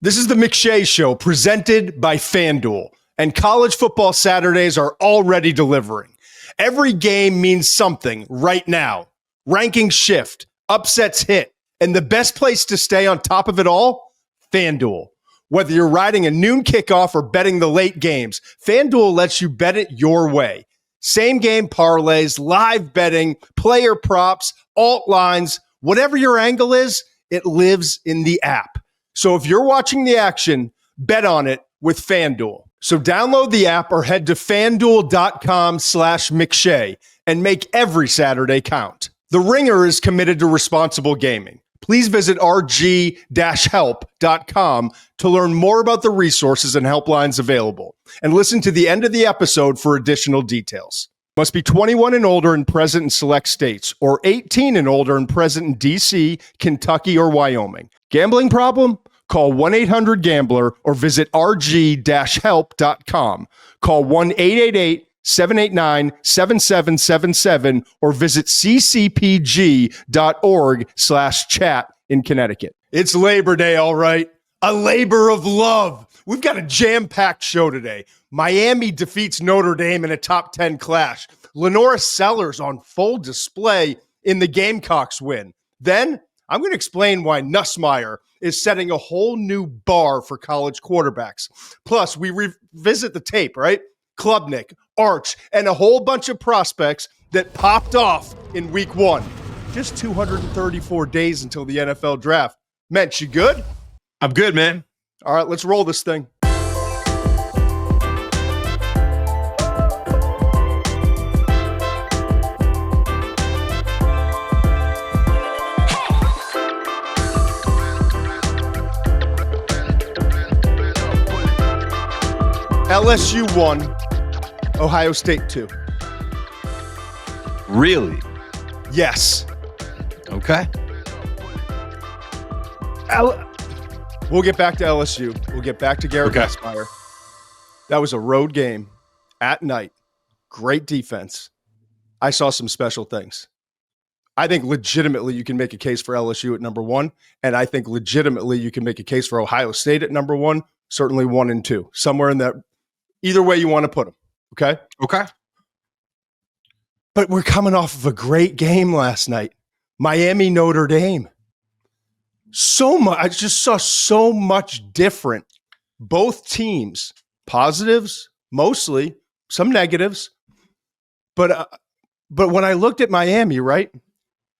This is the McShay Show presented by FanDuel, and college football Saturdays are already delivering. Every game means something right now. Rankings shift, upsets hit, and the best place to stay on top of it all? FanDuel. Whether you're riding a noon kickoff or betting the late games, FanDuel lets you bet it your way. Same game parlays, live betting, player props, alt lines, whatever your angle is, it lives in the app. So if you're watching the action, bet on it with FanDuel. So download the app or head to FanDuel.com/McShay and make every Saturday count. The Ringer is committed to responsible gaming. Please visit rg-help.com to learn more about the resources and helplines available. And listen to the end of the episode for additional details. Must be 21 and older and present in select states, or 18 and older and present in D.C., Kentucky, or Wyoming. Gambling problem? Call 1-800-GAMBLER or visit rg-help.com. Call 1-888-789-7777 or visit ccpg.org/chat in Connecticut. It's Labor Day, all right. A labor of love. We've got a jam-packed show today. Miami defeats Notre Dame in a top 10 clash. LaNorris Sellers on full display in the Gamecocks win. Then I'm going to explain why Nussmeier is setting a whole new bar for college quarterbacks. Plus, we revisit the tape, right? Klubnik, Arch, and a whole bunch of prospects that popped off in week one. Just 234 days until the NFL draft. Mensch, you good? I'm good, man. All right, let's roll this thing. LSU 1, Ohio State 2. Really? Yes. Okay. We'll get back to LSU. We'll get back to Garrett Nussmeier. That was a road game at night. Great defense. I saw some special things. I think legitimately you can make a case for LSU at number 1, and I think legitimately you can make a case for Ohio State at number 1, certainly 1 and 2, somewhere in that. Either way you want to put them, okay? Okay. But we're coming off of a great game last night. Miami, Notre Dame. So much. I just saw so much different. Both teams, positives, mostly, some negatives. But when I looked at Miami, right,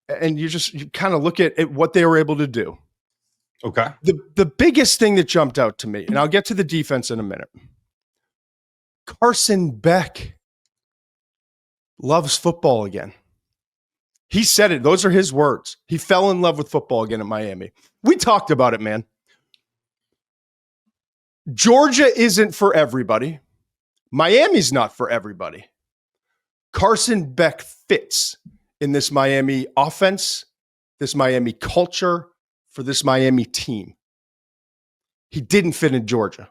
and you kind of look at what they were able to do. Okay. The biggest thing that jumped out to me, and I'll get to the defense in a minute. Carson Beck loves football again. He said it. Those are his words. He fell in love with football again at Miami. We talked about it, man. Georgia isn't for everybody. Miami's not for everybody. Carson Beck fits in this Miami offense, this Miami culture, for this Miami team. He didn't fit in Georgia.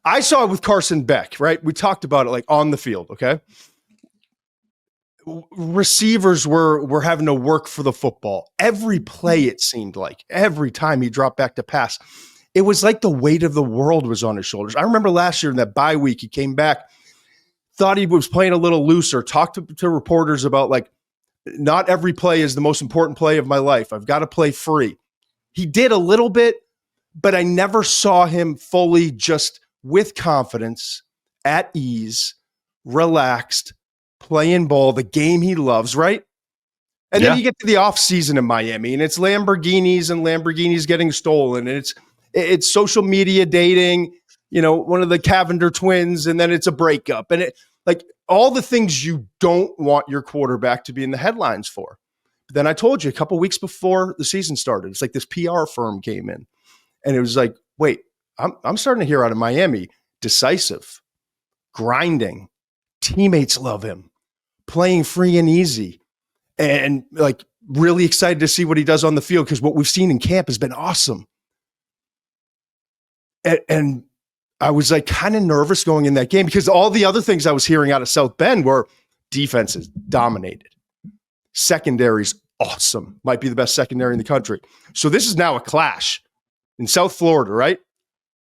I saw it with Carson Beck, right? We talked about it like on the field, okay? Receivers were having to work for the football. Every play, it seemed like, every time he dropped back to pass, it was like the weight of the world was on his shoulders. I remember last year in that bye week, he came back, thought he was playing a little looser, talked to reporters about like, not every play is the most important play of my life. I've got to play free. He did a little bit, but I never saw him fully just with confidence, at ease, relaxed, playing ball, the game he loves, right? And then you get to the offseason in Miami, and it's Lamborghinis and Lamborghinis getting stolen, and it's social media dating, one of the Cavender twins, and then it's a breakup. And it like all the things you don't want your quarterback to be in the headlines for. But then I told you a couple weeks before the season started, it's like this PR firm came in, and it was like, wait, I'm starting to hear out of Miami, decisive, grinding, teammates love him, playing free and easy, and like really excited to see what he does on the field because what we've seen in camp has been awesome. And I was like kind of nervous going in that game because all the other things I was hearing out of South Bend were defenses dominated. Secondary's awesome. Might be the best secondary in the country. So this is now a clash in South Florida, right?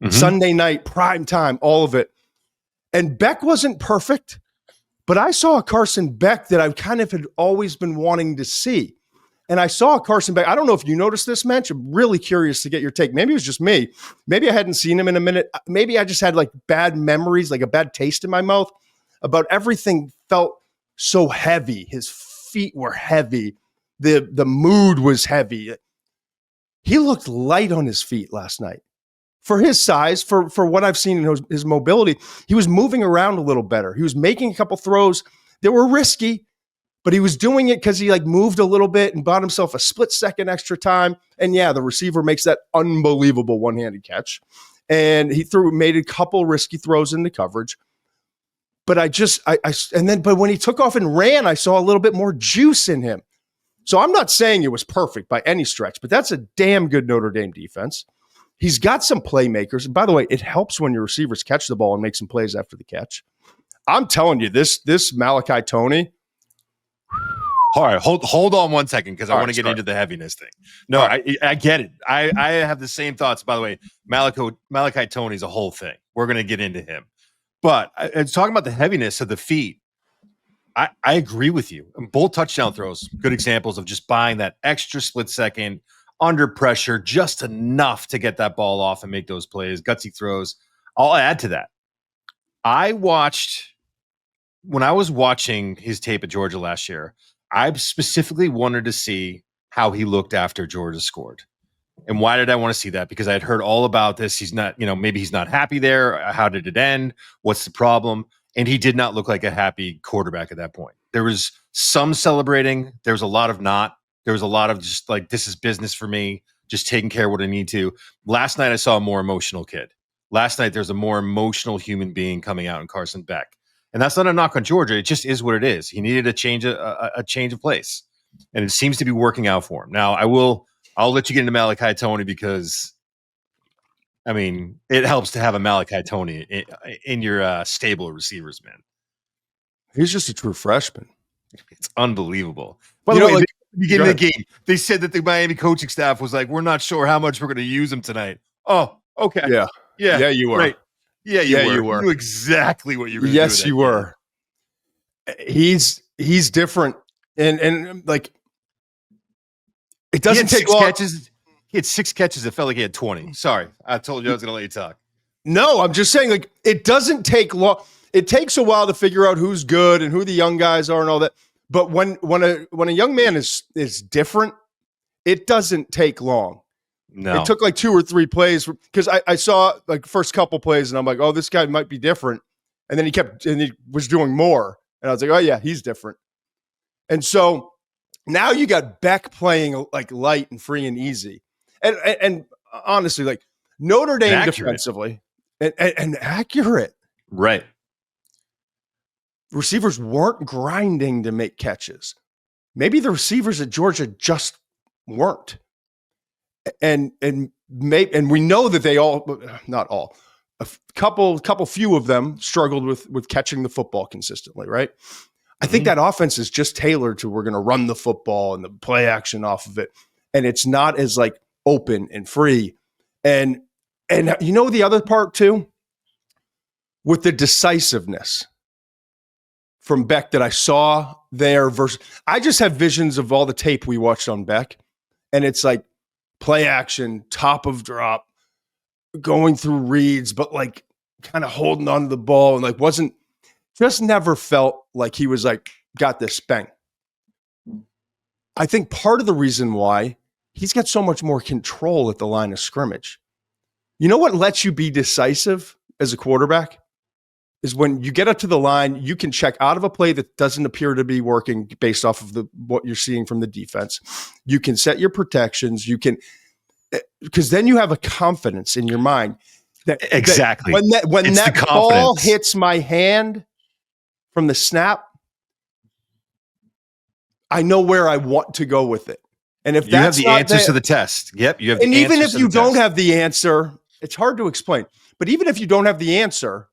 Sunday night, prime time, all of it. And Beck wasn't perfect, but I saw a Carson Beck that I kind of had always been wanting to see. And I saw Carson Beck. I don't know if you noticed this, Mensch. I'm really curious to get your take. Maybe it was just me. Maybe I hadn't seen him in a minute. Maybe I just had like bad memories, like a bad taste in my mouth about everything felt so heavy. His feet were heavy. The mood was heavy. He looked light on his feet last night. For his size, for what I've seen in his mobility, he was moving around a little better. He was making a couple throws that were risky, but he was doing it because he like moved a little bit and bought himself a split second extra time. And yeah, the receiver makes that unbelievable one-handed catch. And he made a couple risky throws into coverage. But but when he took off and ran, I saw a little bit more juice in him. So I'm not saying it was perfect by any stretch, but that's a damn good Notre Dame defense. He's got some playmakers. And by the way, it helps when your receivers catch the ball and make some plays after the catch. I'm telling you, this Malachi Toney. All right, hold on 1 second because I want to get into the heaviness thing. No, I get it. I have the same thoughts. By the way, Malachi Toney's a whole thing. We're going to get into him. But talking about the heaviness of the feet, I agree with you. Both touchdown throws, good examples of just buying that extra split second under pressure, just enough to get that ball off and make those plays, gutsy throws. I'll add to that. When I was watching his tape at Georgia last year, I specifically wanted to see how he looked after Georgia scored. And why did I want to see that? Because I had heard all about this. He's not, maybe he's not happy there. How did it end? What's the problem? And he did not look like a happy quarterback at that point. There was some celebrating. There was a lot of not. There was a lot of just like, this is business for me, just taking care of what I need to. Last night, I saw a more emotional kid. Last night, there's a more emotional human being coming out in Carson Beck. And that's not a knock on Georgia. It just is what it is. He needed a change of place. And it seems to be working out for him. Now, I'll let you get into Malachi Toney because, it helps to have a Malachi Toney in your stable of receivers, man. He's just a true freshman. It's unbelievable. By the way, at the beginning of the game, they said that the Miami coaching staff was like, we're not sure how much we're going to use him tonight. Oh, okay. Yeah, you were. Right. Yeah, you were. You knew exactly what you were going to do. Yes, you were. He's different. And like, it doesn't take long. He had 6 catches. It felt like he had 20. Sorry. I told you I was going to let you talk. No, I'm just saying, like, it doesn't take long. It takes a while to figure out who's good and who the young guys are and all that. But when a young man is different, it doesn't take long. No. It took like 2 or 3 plays because I saw like first couple plays and I'm like, oh, this guy might be different. And then he was doing more. And I was like, oh yeah, he's different. And so now you got Beck playing like light and free and easy. And honestly, like Notre Dame defensively and accurate. Right. Receivers weren't grinding to make catches. Maybe the receivers at Georgia just weren't. And we know that they all, not all, a couple few of them struggled with catching the football consistently, right? I think that offense is just tailored to we're going to run the football and the play action off of it. And it's not as like open and free. And the other part too, with the decisiveness from Beck that I saw there versus I just have visions of all the tape we watched on Beck. And it's like play action, top of drop, going through reads, but like kind of holding on to the ball and like never felt like he was like, got this bang. I think part of the reason why he's got so much more control at the line of scrimmage. You know what lets you be decisive as a quarterback? Is when you get up to the line, you can check out of a play that doesn't appear to be working based off of what you're seeing from the defense. You can set your protections. You can, because then you have a confidence in your mind that exactly when that ball hits my hand from the snap, I know where I want to go with it. And if you have the answers to the test, yep, you have. And even if you don't have the answer, it's hard to explain. But even if you don't have the answer.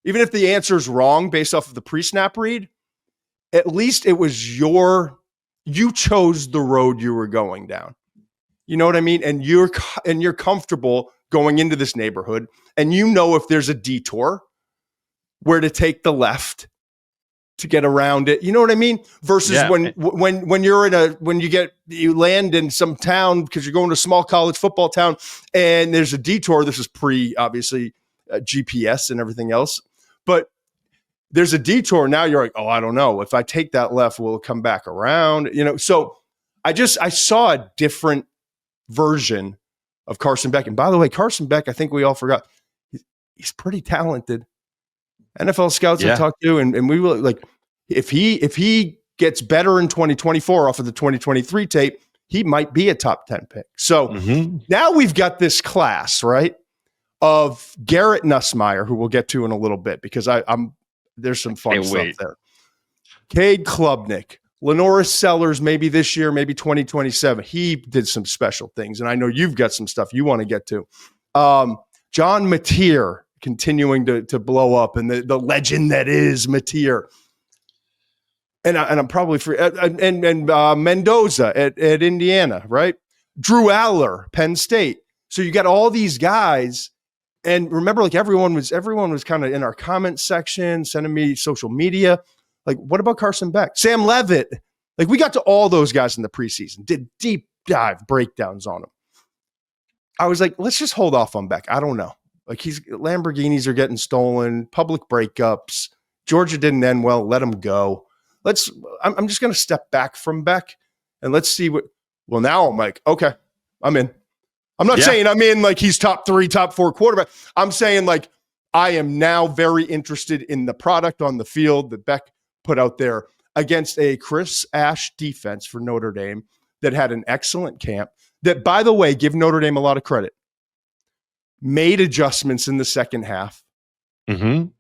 Even if the answer is wrong based off of the pre-snap read, at least it was you chose the road you were going down. You know what I mean? And you're comfortable going into this neighborhood, and you know if there's a detour where to take the left to get around it. You know what I mean? Versus when you land in some town because you're going to a small college football town and there's a detour. This is pre obviously GPS and everything else, but there's a detour. Now you're like, oh, I don't know. If I take that left, will it come back around? You know, so I saw a different version of Carson Beck. And by the way, Carson Beck, I think we all forgot, he's pretty talented. NFL scouts I talked to, and we will like, if he gets better in 2024 off of the 2023 tape, he might be a top 10 pick. So now we've got this class, right, of Garrett Nussmeier, who we'll get to in a little bit because there's some fun stuff there. Cade Klubnik, LaNorris Sellers, maybe this year, maybe 2027. He did some special things, and I know you've got some stuff you want to get to. John Mateer continuing to blow up, and the legend that is Mateer. And I'm probably free. And Mendoza at Indiana, right? Drew Aller, Penn State. So you got all these guys. And remember, like everyone was kind of in our comment section, sending me social media. Like, what about Carson Beck? Sam Levitt? Like, we got to all those guys in the preseason, did deep dive breakdowns on them. I was like, let's just hold off on Beck. I don't know. Like, Lamborghinis are getting stolen, public breakups. Georgia didn't end well. Let him go. I'm just going to step back from Beck and let's see now I'm like, okay, I'm in. I'm not saying I'm in like he's top 3, top 4 quarterback. I'm saying like I am now very interested in the product on the field that Beck put out there against a Chris Ash defense for Notre Dame that had an excellent camp that, by the way, give Notre Dame a lot of credit. Made adjustments in the second half,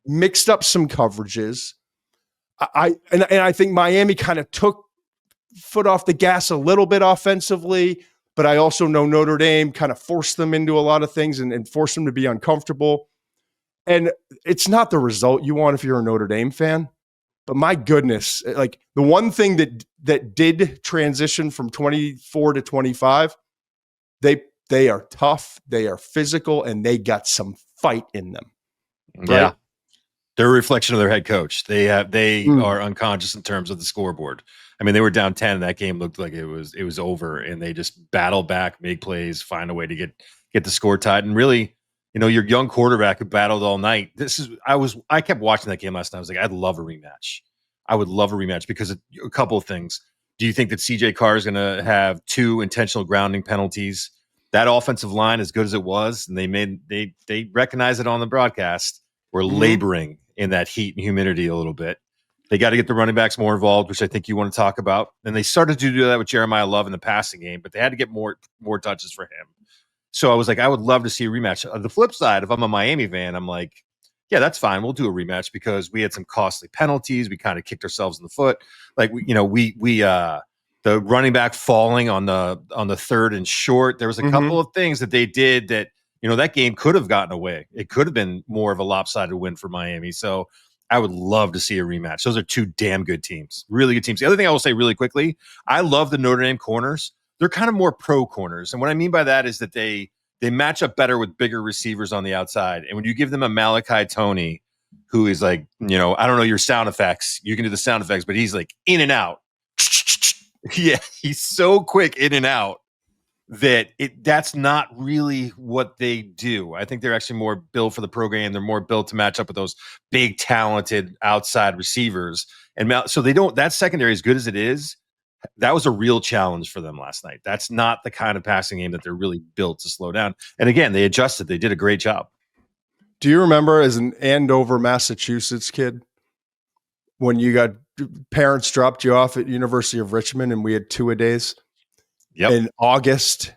mixed up some coverages. I think Miami kind of took foot off the gas a little bit offensively, but I also know Notre Dame kind of forced them into a lot of things and forced them to be uncomfortable. And it's not the result you want if you're a Notre Dame fan, but my goodness, like the one thing that did transition from 24 to 25, they are tough, they are physical, and they got some fight in them. Right? Yeah. They're a reflection of their head coach. They are unconscious in terms of the scoreboard. I mean, they were down 10 and that game looked like it was over, and they just battle back, make plays, find a way to get the score tied. And really, you know, your young quarterback who battled all night. I kept watching that game last night. I was like, I'd love a rematch. I would love a rematch because a couple of things. Do you think that CJ Carr is going to have 2 intentional grounding penalties? That offensive line, as good as it was, and they recognized it on the broadcast, were laboring in that heat and humidity a little bit. They got to get the running backs more involved, which I think you want to talk about. And they started to do that with Jeremiah Love in the passing game, but they had to get more touches for him. So I was like, I would love to see a rematch. On the flip side, if I'm a Miami fan, I'm like, yeah, that's fine. We'll do a rematch because we had some costly penalties. We kind of kicked ourselves in the foot. Like the running back falling on the 3rd and short. There was a couple of things that they did that, you know, that game could have gotten away. It could have been more of a lopsided win for Miami. So I would love to see a rematch. Those are 2 damn good teams, really good teams. The other thing I will say really quickly, I love the Notre Dame corners. They're kind of more pro corners. And what I mean by that is that they match up better with bigger receivers on the outside. And when you give them a Malachi Toney, who is like, you know, I don't know your sound effects. You can do the sound effects, but he's like in and out. Yeah, he's so quick in and out that's not really what they do. I think they're actually more built for the program. They're more built to match up with those big, talented outside receivers. And so they don't, that secondary, as good as it is, that was a real challenge for them last night. That's not the kind of passing game that they're really built to slow down. And again, they adjusted. They did a great job. Do you remember as an Andover, Massachusetts kid, when you got parents dropped you off at University of Richmond and we had 2-a-days in August?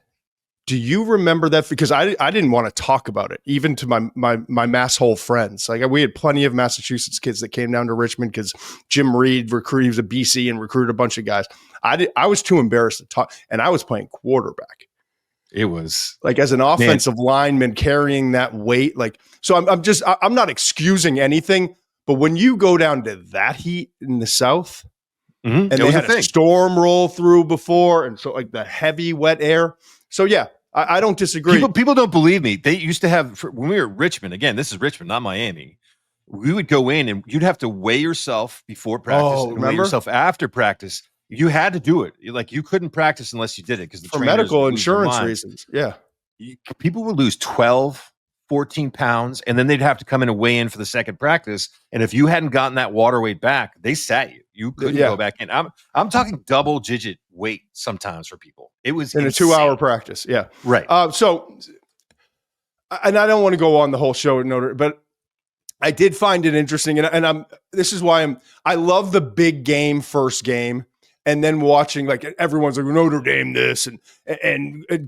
Do you remember that? Because I didn't want to talk about it, even to my mass hole friends. Like, we had plenty of Massachusetts kids that came down to Richmond because Jim Reed recruited, he was a BC and recruited a bunch of guys. I was too embarrassed to talk, and I was playing quarterback. It was like, as an offensive lineman carrying that weight. Like, so I'm not excusing anything, but when you go down to that heat in the South, and they had a storm roll through before, and so like the heavy wet air. So yeah, I don't disagree. People don't believe me. They used to have, when we were at Richmond, again, this is Richmond, not Miami. We would go in and you'd have to weigh yourself before practice and weigh yourself after practice. You had to do it. You couldn't practice unless you did it because the for medical insurance reasons. Yeah. People would lose 12, 14 pounds, and then they'd have to come in and weigh in for the second practice. And if you hadn't gotten that water weight back, they sat you. You couldn't go back in. I'm talking double digit weight sometimes for people. It was in insane. A 2-hour practice. Yeah. Right. So, and I don't want to go on the whole show, but I did find it interesting. And this is why I love the big game, first game. And then watching, like, everyone's like Notre Dame this and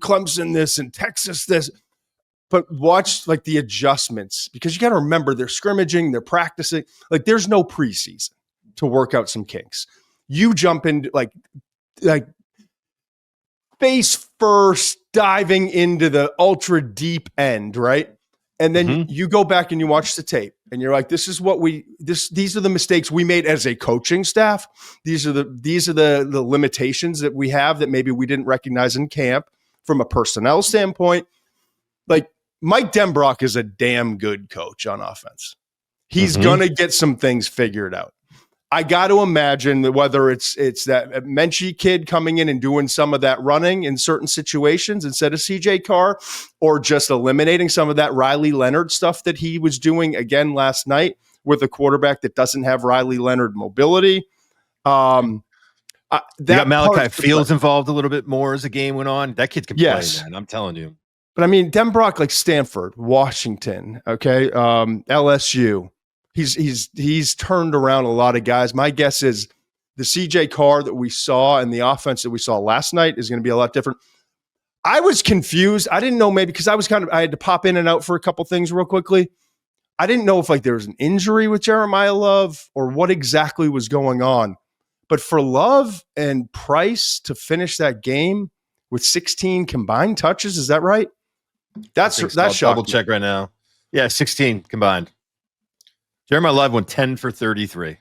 Clemson this and Texas this. But watch, like, the adjustments, because you got to remember they're scrimmaging, they're practicing. Like, there's no preseason to work out some kinks. You jump into like face first, diving into the ultra deep end, right? And then you go back and you watch the tape, and you're like, "This is what these are the mistakes we made as a coaching staff. These are the limitations that we have that maybe we didn't recognize in camp from a personnel standpoint." Like, Mike Denbrock is a damn good coach on offense. He's gonna get some things figured out. I got to imagine that whether it's that Menchie kid coming in and doing some of that running in certain situations instead of CJ Carr, or just eliminating some of that Riley Leonard stuff that he was doing again last night with a quarterback that doesn't have Riley Leonard mobility. That got Malachi Fields involved a little bit more as the game went on. That kid can play, man. I'm telling you. But I mean, Denbrock, like Stanford, Washington, okay, LSU. He's turned around a lot of guys. My guess is the CJ Carr that we saw and the offense that we saw last night is going to be a lot different. I was confused. I didn't know, maybe because I had to pop in and out for a couple things real quickly. I didn't know if, like, there was an injury with Jeremiah Love or what exactly was going on. But for Love and Price to finish that game with 16 combined touches, is that right? That's shocking. Double check right now. Yeah, 16 combined. Jeremiah Love went 10 for 33.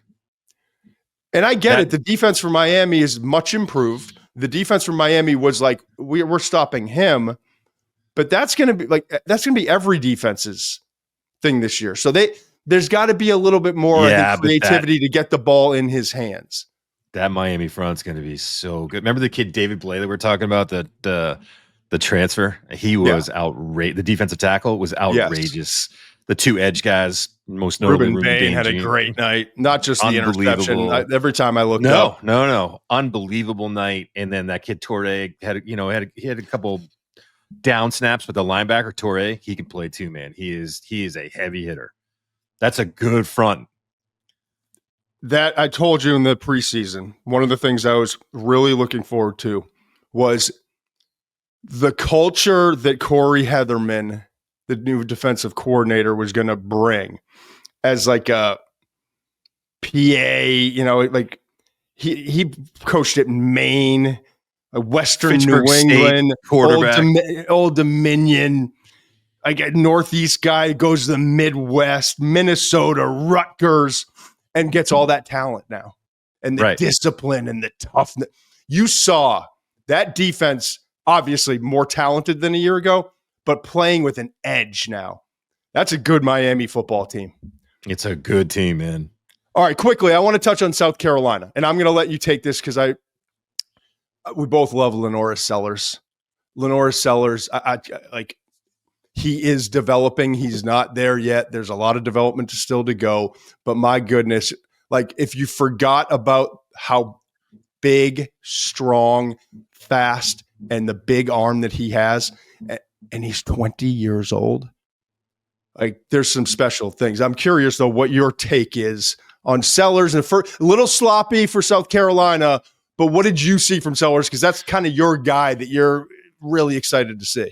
And I get it. The defense for Miami is much improved. The defense for Miami was like, we're stopping him. But that's going to be every defense's thing this year. So there's got to be a little bit more creativity to get the ball in his hands. That Miami front's going to be so good. Remember the kid David Blay that we're talking about, the transfer? He was outrageous. The defensive tackle was outrageous. Yes. The two edge guys, most notably Ruben Bain had a great night. Not just the interception. Every time I looked up. No. Unbelievable night. And then that kid Torre had a couple down snaps with the linebacker Torre. He can play too, man. He is a heavy hitter. That's a good front. That I told you in the preseason, one of the things I was really looking forward to was the culture that Corey Heatherman, the new defensive coordinator, was going to bring as like a PA, like he coached at Maine, Western Pittsburgh New England, quarterback, Old Dominion. I get Northeast guy, goes to the Midwest, Minnesota, Rutgers, and gets all that talent now. And the discipline and the toughness. You saw that defense, obviously more talented than a year ago, but playing with an edge now. That's a good Miami football team. It's a good team, man. All right, quickly, I want to touch on South Carolina, and I'm going to let you take this because we both love LaNorris Sellers. LaNorris Sellers, he is developing. He's not there yet. There's a lot of development still to go. But my goodness, like, if you forgot about how big, strong, fast, and the big arm that he has, and he's 20 years old. Like, there's some special things. I'm curious, though, what your take is on Sellers. And a little sloppy for South Carolina, but what did you see from Sellers? Because that's kind of your guy that you're really excited to see.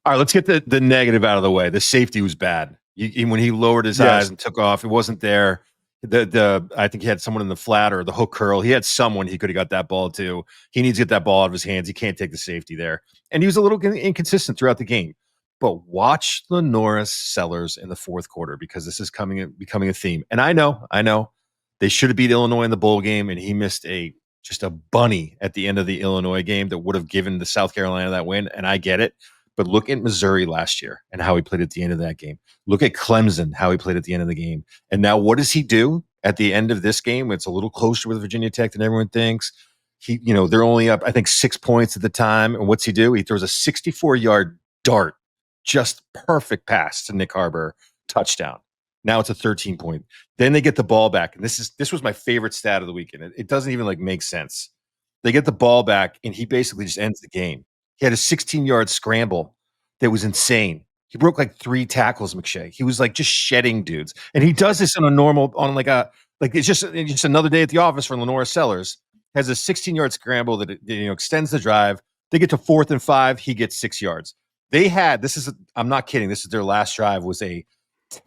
All right, let's get the negative out of the way. The safety was bad. When he lowered his eyes and took off, it wasn't there. I think he had someone in the flat or the hook curl. He had someone he could have got that ball to. He needs to get that ball out of his hands. He can't take the safety there. And he was a little inconsistent throughout the game. But watch LaNorris Sellers in the fourth quarter, because this is becoming a theme. And I know they should have beat Illinois in the bowl game, and he missed just a bunny at the end of the Illinois game that would have given the South Carolina that win. And I get it. But look at Missouri last year and how he played at the end of that game. Look at Clemson, how he played at the end of the game. And now what does he do at the end of this game? It's a little closer with Virginia Tech than everyone thinks. They're only up, I think, 6 points at the time. And what's he do? He throws a 64-yard dart, just perfect pass to Nick Harbor, touchdown. Now it's a 13-point. Then they get the ball back. And this was my favorite stat of the weekend. It doesn't even make sense. They get the ball back, and he basically just ends the game. He had a 16-yard scramble that was insane. He broke 3 tackles, McShay. He was just shedding dudes. And he does this it's just another day at the office for LaNorris Sellers. Has a 16-yard scramble that extends the drive. They get to 4th and 5. He gets 6 yards. They had, I'm not kidding, this is their last drive, was a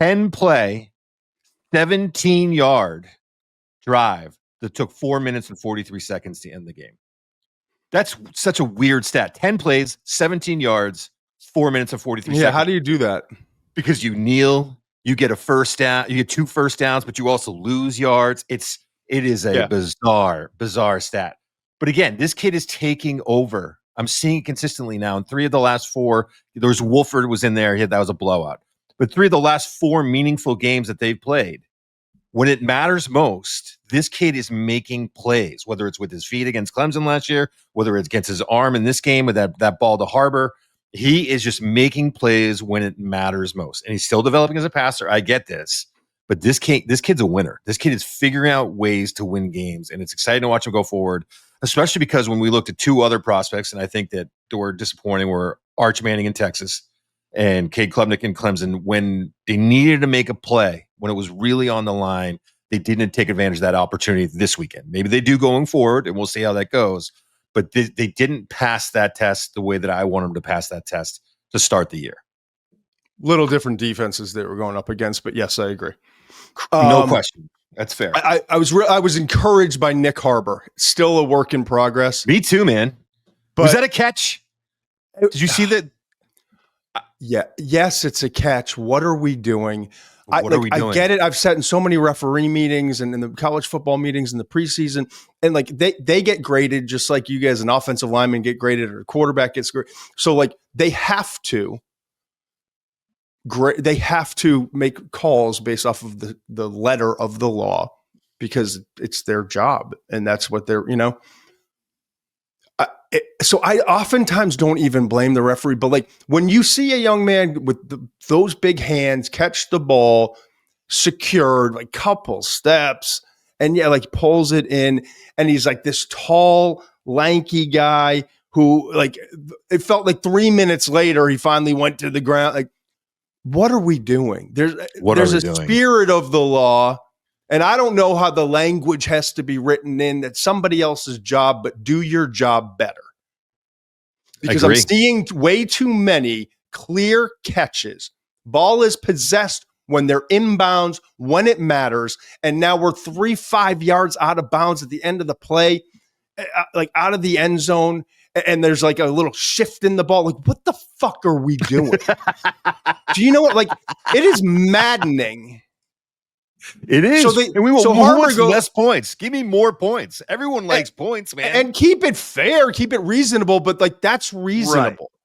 10-play, 17-yard drive that took 4 minutes and 43 seconds to end the game. That's such a weird stat. 10 plays, 17 yards, 4 minutes and 43 seconds. Yeah, how do you do that? Because you kneel, you get a first down, you get 2 first downs, but you also lose yards. It is a bizarre stat. But again, this kid is taking over. I'm seeing it consistently now. In 3 of the last 4, there was Wolford was in there. That was a blowout. But 3 of the last 4 meaningful games that they've played, when it matters most, this kid is making plays, whether it's with his feet against Clemson last year, whether it's against his arm in this game with that ball to Harbor. He is just making plays when it matters most. And he's still developing as a passer. I get this. But this kid's a winner. This kid is figuring out ways to win games, and it's exciting to watch him go forward, especially because when we looked at 2 other prospects, and I think that were disappointing, were Arch Manning in Texas and Cade Klubnik in Clemson. When they needed to make a play, when it was really on the line, they didn't take advantage of that opportunity this weekend. Maybe they do going forward, and we'll see how that goes. But they didn't pass that test the way that I want them to pass that test to start the year. Little different defenses they were going up against, but yes, I agree. No question. That's fair. I was encouraged by Nick Harbor. Still a work in progress. Me too, man. But was that a catch? Did you see that? Yeah. Yes, it's a catch. What are we doing? What are we doing? I get it. I've sat in so many referee meetings and in the college football meetings in the preseason, and they get graded just like you guys, an offensive lineman get graded or a quarterback gets graded. So they have to. They have to make calls based off of the letter of the law because it's their job and that's what they're, so I oftentimes don't even blame the referee, but when you see a young man with those big hands catch the ball secured, couple steps, and pulls it in, and he's this tall, lanky guy who it felt 3 minutes later he finally went to the ground. What are we doing? There's a spirit of the law, and I don't know how the language has to be written in. That's somebody else's job, but do your job better. Because I'm seeing way too many clear catches. Ball is possessed when they're inbounds, when it matters, and now we're 3-5 yards out of bounds at the end of the play, out of the end zone. And there's a little shift in the ball. What the fuck are we doing? Do you know what? It is maddening. It is. So Harbor goes less points. Give me more points. Everyone likes points, man. And keep it fair, keep it reasonable, but that's reasonable. Right.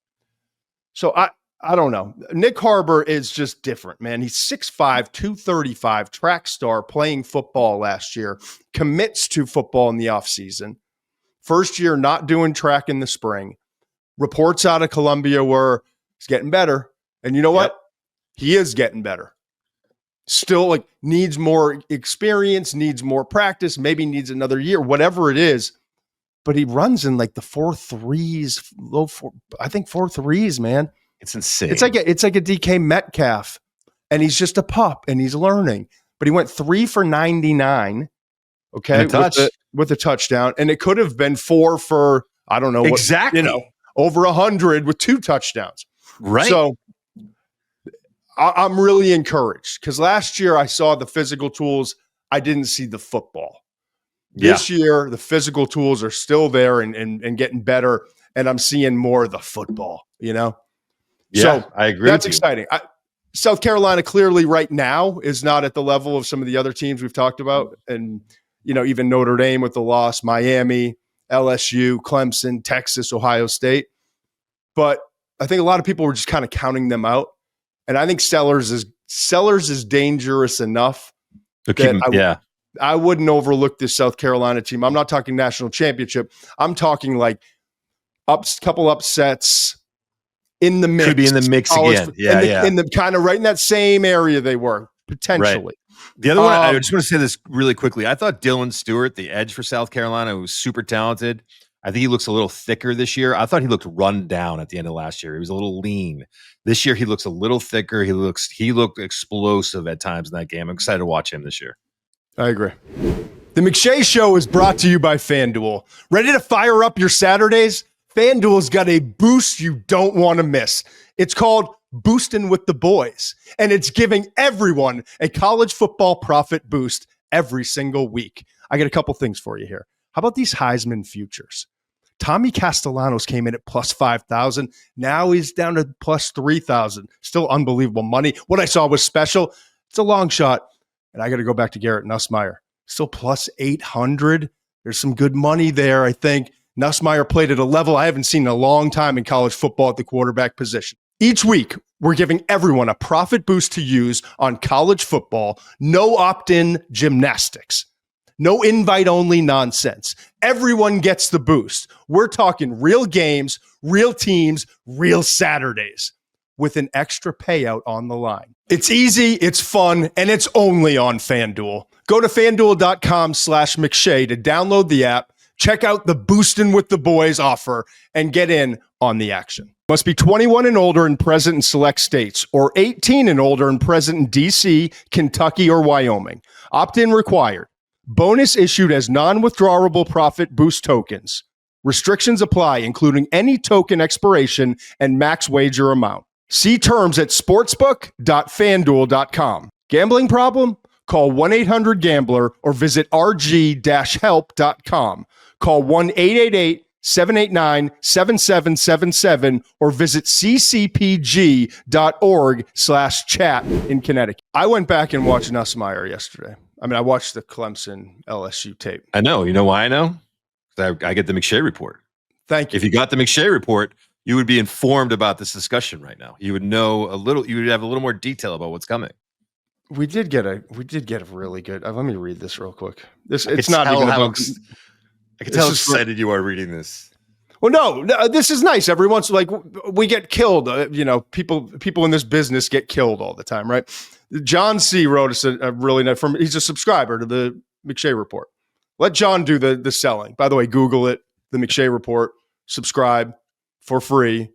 So I don't know. Nick Harbor is just different, man. He's 6'5", 235, track star, playing football last year, commits to football in the offseason. First year, not doing track in the spring. Reports out of Columbia were he's getting better. And you know what? He is getting better. Still needs more experience, needs more practice, maybe needs another year, whatever it is. But he runs in the 4.3s, low 4, I think 4.3s, man. It's insane. It's like a DK Metcalf. And he's just a pup and he's learning. But he went 3 for 99. Okay. With a touchdown. And it could have been 4 for, I don't know. Exactly. Over 100 with 2 touchdowns. Right. So I'm really encouraged because last year I saw the physical tools. I didn't see the football. This year, the physical tools are still there and getting better. And I'm seeing more of the football, Yeah, so I agree. That's exciting. South Carolina clearly right now is not at the level of some of the other teams we've talked about. And, even Notre Dame with the loss, Miami, LSU, Clemson, Texas, Ohio State. But I think a lot of people were just kind of counting them out. And I think Sellers is dangerous enough that I wouldn't overlook this South Carolina team. I'm not talking national championship. I'm talking like couple upsets in the mix. Could be in the mix again. In the kind of right in that same area they were potentially. Right. The other one, I just want to say this really quickly. I thought Dylan Stewart, the edge for South Carolina, was super talented. I think he looks a little thicker this year. I thought he looked run down at the end of last year. He was a little lean. This year, he looks a little thicker. He looked explosive at times in that game. I'm excited to watch him this year. I agree. The McShay Show is brought to you by FanDuel. Ready to fire up your Saturdays? FanDuel's got a boost you don't want to miss. It's called Boostin' with the Boys, and it's giving everyone a college football profit boost every single week. I got a couple things for you here. How about these Heisman futures? Tommy Castellanos came in at plus 5,000. Now he's down to plus 3,000. Still unbelievable money. What I saw was special. It's a long shot. And I got to go back to Garrett Nussmeier. Still plus 800. There's some good money there, I think. Nussmeier played at a level I haven't seen in a long time in college football at the quarterback position. Each week, we're giving everyone a profit boost to use on college football. No opt-in gymnastics. No invite-only nonsense. Everyone gets the boost. We're talking real games, real teams, real Saturdays with an extra payout on the line. It's easy, it's fun, and it's only on FanDuel. Go to FanDuel.com/McShay to download the app, check out the Boostin' with the Boys offer, and get in on the action. Must be 21 and older and present in select states, or 18 and older and present in D.C., Kentucky, or Wyoming. Opt-in required. Bonus issued as non-withdrawable profit boost tokens. Restrictions apply, including any token expiration and max wager amount. See terms at sportsbook.fanduel.com. Gambling problem? Call 1-800-GAMBLER or visit rg-help.com. Call 1-888-789-7777 or visit ccpg.org/chat in Connecticut. I went back and watched Nussmeier yesterday. I mean, I watched the Clemson LSU tape. I know. You know why I know? I get the McShay report. Thank you. If you got the McShay report, you would be informed about this discussion right now. You would know a little. You would have a little more detail about what's coming. We did get a really good. Let me read this real quick. It's not even. I can tell how excited you are reading this. Well, no, this is nice. Every once, like, we get killed. People in this business get killed all the time, right? John C. wrote us a really nice. He's a subscriber to the McShay Report. Let John do the selling. By the way, Google it, the McShay Report. Subscribe for free.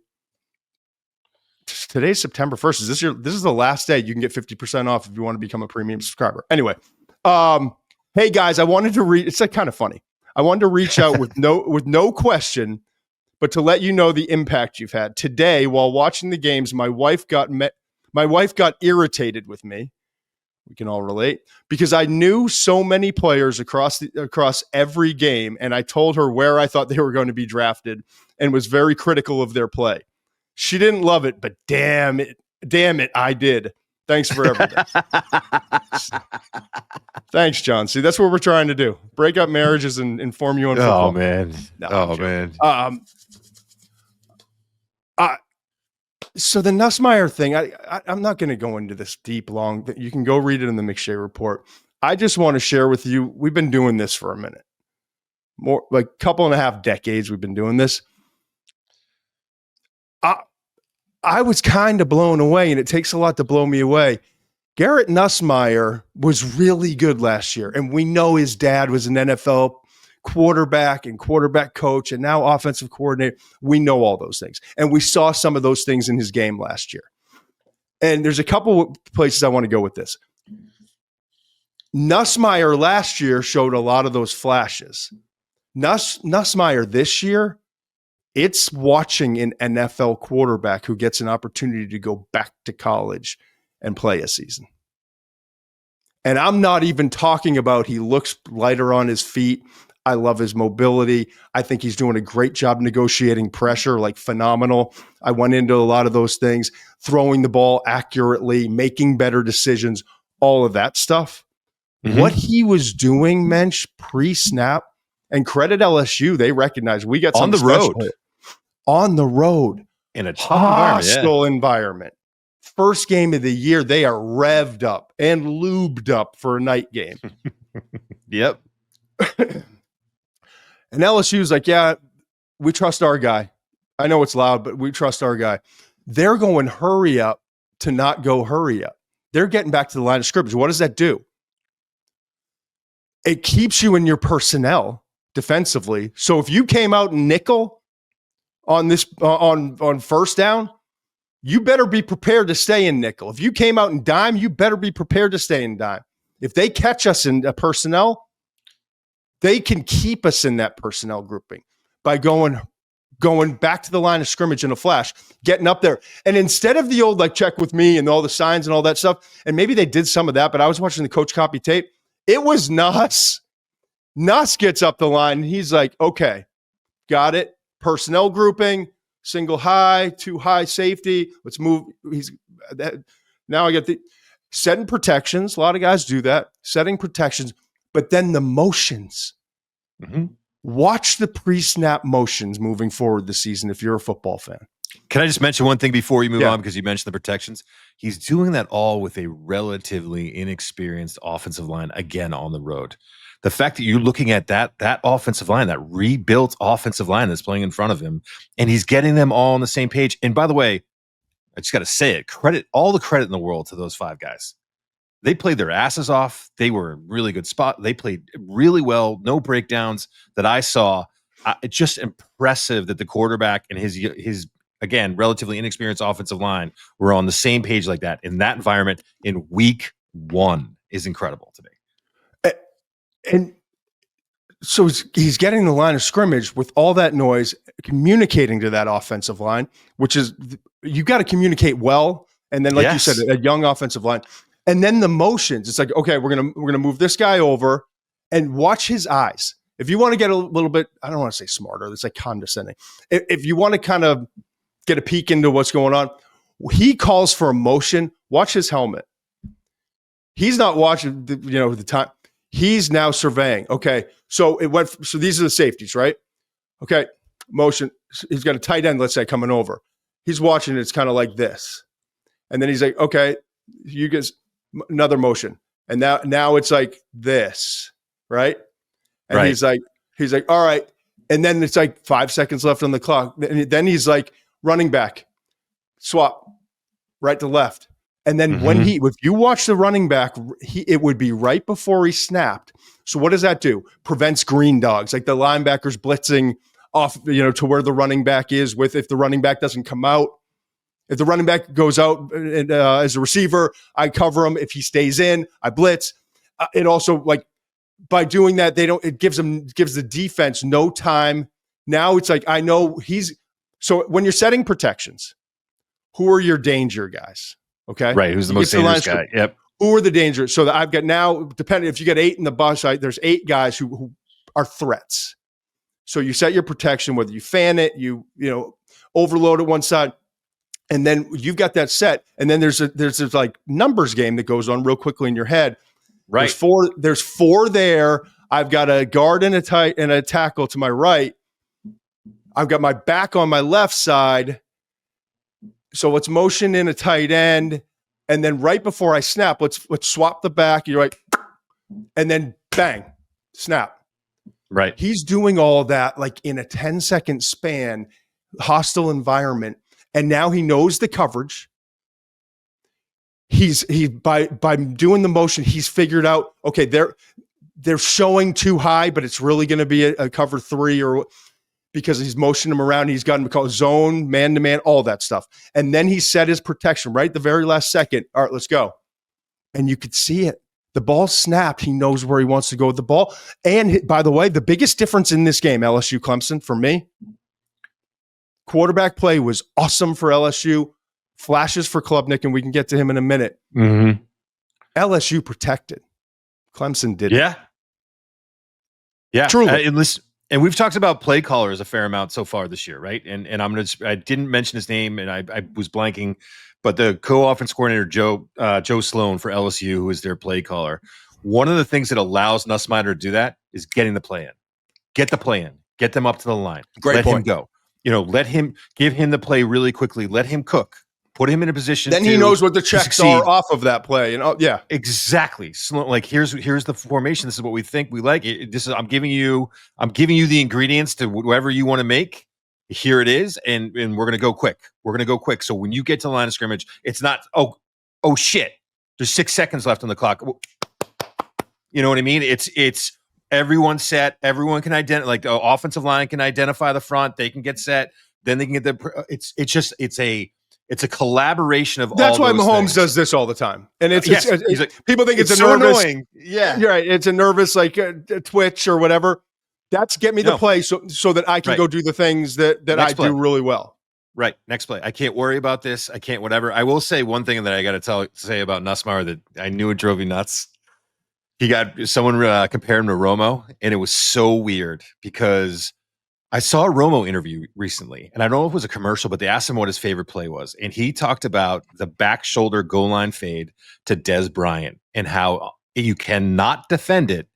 Today's September 1st. This is the last day you can get 50% off if you want to become a premium subscriber. Anyway, hey guys, I wanted to read. It's kind of funny. I wanted to reach out with no question, but to let you know the impact you've had. Today, while watching the games, my wife got irritated with me. We can all relate, because I knew so many players across every game, and I told her where I thought they were going to be drafted and was very critical of their play. She didn't love it, but damn it, I did. Thanks for everything. Thanks, John. See, that's what we're trying to do. Break up marriages and inform you on football. Oh, man. Man. So the Nussmeier thing, I'm not going to go into this deep, long. You can go read it in the McShay Report. I just want to share with you, we've been doing this for a minute. More like a couple and a half decades we've been doing this. I was kind of blown away, and it takes a lot to blow me away. Garrett Nussmeier was really good last year, and we know his dad was an NFL quarterback and quarterback coach and now offensive coordinator. We know all those things, and we saw some of those things in his game last year. And there's a couple places I want to go with this. Nussmeier last year showed a lot of those flashes. Nussmeier this year, it's watching an NFL quarterback who gets an opportunity to go back to college and play a season. And I'm not even talking about he looks lighter on his feet. I love his mobility. I think he's doing a great job negotiating pressure, like phenomenal. I went into a lot of those things, throwing the ball accurately, making better decisions, all of that stuff. Mm-hmm. What he was doing, Mensch, pre-snap, and credit LSU, they recognize we got something on the road. On the road. In a tough environment, hostile environment. First game of the year, they are revved up and lubed up for a night game. Yep. And LSU's like, yeah, we trust our guy. I know it's loud, but we trust our guy. They're going hurry up to not go hurry up. They're getting back to the line of scrimmage. What does that do? It keeps you in your personnel defensively. So if you came out nickel on this on first down, you better be prepared to stay in nickel. If you came out in dime, you better be prepared to stay in dime. If they catch us in personnel, they can keep us in that personnel grouping by going back to the line of scrimmage in a flash, getting up there. And instead of the old, like, check with me and all the signs and all that stuff, and maybe they did some of that, but I was watching the coach copy tape. It was Nuss. Nuss gets up the line, and he's like, okay, got it. Personnel grouping, single high, two high safety. Let's move. Now I get the setting protections. A lot of guys do that, setting protections, but then the motions. Mm-hmm. Watch the pre-snap motions moving forward this season if you're a football fan. Can I just mention one thing before you move on, because you mentioned the protections? He's doing that all with a relatively inexperienced offensive line, again, on the road. The fact that you're looking at that offensive line, that rebuilt offensive line that's playing in front of him, and he's getting them all on the same page. And by the way, I just got to say it, all the credit in the world to those five guys. They played their asses off. They were in a really good spot. They played really well. No breakdowns that I saw. It's just impressive that the quarterback and his again, relatively inexperienced offensive line were on the same page like that in that environment in week one is incredible to me. And so he's getting the line of scrimmage with all that noise, communicating to that offensive line, which is, you got to communicate well. And then, like you said, a young offensive line. And then the motions, it's like, okay, we're gonna move this guy over, and watch his eyes. If you want to get a little bit, I don't want to say smarter, it's like condescending. If you want to kind of get a peek into what's going on, he calls for a motion. Watch his helmet. He's not watching the time. He's now surveying. Okay, so so these are the safeties, right? Okay, motion. He's got a tight end, let's say, coming over. He's watching. It's kind of like this, and then he's like, okay, you guys. Another motion, and now it's like this, right? And right. He's like, all right, and then it's like 5 seconds left on the clock, and then he's like, running back, swap, right to left, and then if you watch the running back, it would be right before he snapped. So what does that do? Prevents green dogs, like the linebackers blitzing off, to where the running back is. If the running back doesn't come out. If the running back goes out as a receiver, I cover him. If he stays in, I blitz. It also, like, by doing that, it gives the defense no time. Now it's like, I know so when you're setting protections, who are your danger guys? Okay. Right. Who's the most dangerous guy? Yep. Who are the dangers? So that I've got now, depending if you get 8 in the bus, there's 8 guys who are threats. So you set your protection, whether you fan it, you overload it one side. And then you've got that set, and then there's this like numbers game that goes on real quickly in your head. Right. There's 4 there. I've got a guard and a tackle to my right. I've got my back on my left side. So let's motion in a tight end, and then right before I snap, let's swap the back. You're right, and then bang, snap. Right. He's doing all that like in a 10-second span, hostile environment. And now he knows the coverage. By doing the motion, he's figured out, okay, they're showing too high, but it's really going to be a cover 3, or because he's motioning him around. He's gotten to call zone, man-to-man, all that stuff. And then he set his protection right at the very last second. All right, let's go. And you could see it. The ball snapped. He knows where he wants to go with the ball. And by the way, the biggest difference in this game, LSU-Clemson, for me, quarterback play was awesome for LSU. Flashes for Klubnik, and we can get to him in a minute. Mm-hmm. LSU protected. Clemson didn't. Yeah. Truly. And we've talked about play callers a fair amount so far this year, right? And I didn't mention his name, and I was blanking, but the co-offense coordinator, Joe Sloan for LSU, who is their play caller. One of the things that allows Nussmeier to do that is getting the play in. Get the play in. Get them up to the line. Great Let point. him go. give him the play really quickly. Let him cook. Put him in a position. Then he knows what the checks are off of that play. Yeah, exactly. So, like here's the formation. This is what we think we like. I'm giving you the ingredients to whatever you want to make. Here it is, and we're gonna go quick. So when you get to the line of scrimmage, it's not oh shit. There's 6 seconds left on the clock. You know what I mean? It's everyone set. Everyone can identify. Like the offensive line can identify the front. They can get set. Then they can get it's a collaboration of That's all why those Mahomes things. does this all the time. And it's like, people think it's a so nervous. Annoying. Yeah. You're right. It's a nervous like a twitch or whatever. That's get me the play so that I can go do the things that I do really well. Right. Next play. I can't worry about this. I can't whatever. I will say one thing that I got to say about Nussmeier that I knew it drove me nuts. Someone compared him to Romo, and it was so weird because I saw a Romo interview recently, and I don't know if it was a commercial, but they asked him what his favorite play was. And he talked about the back shoulder goal line fade to Dez Bryant and how you cannot defend it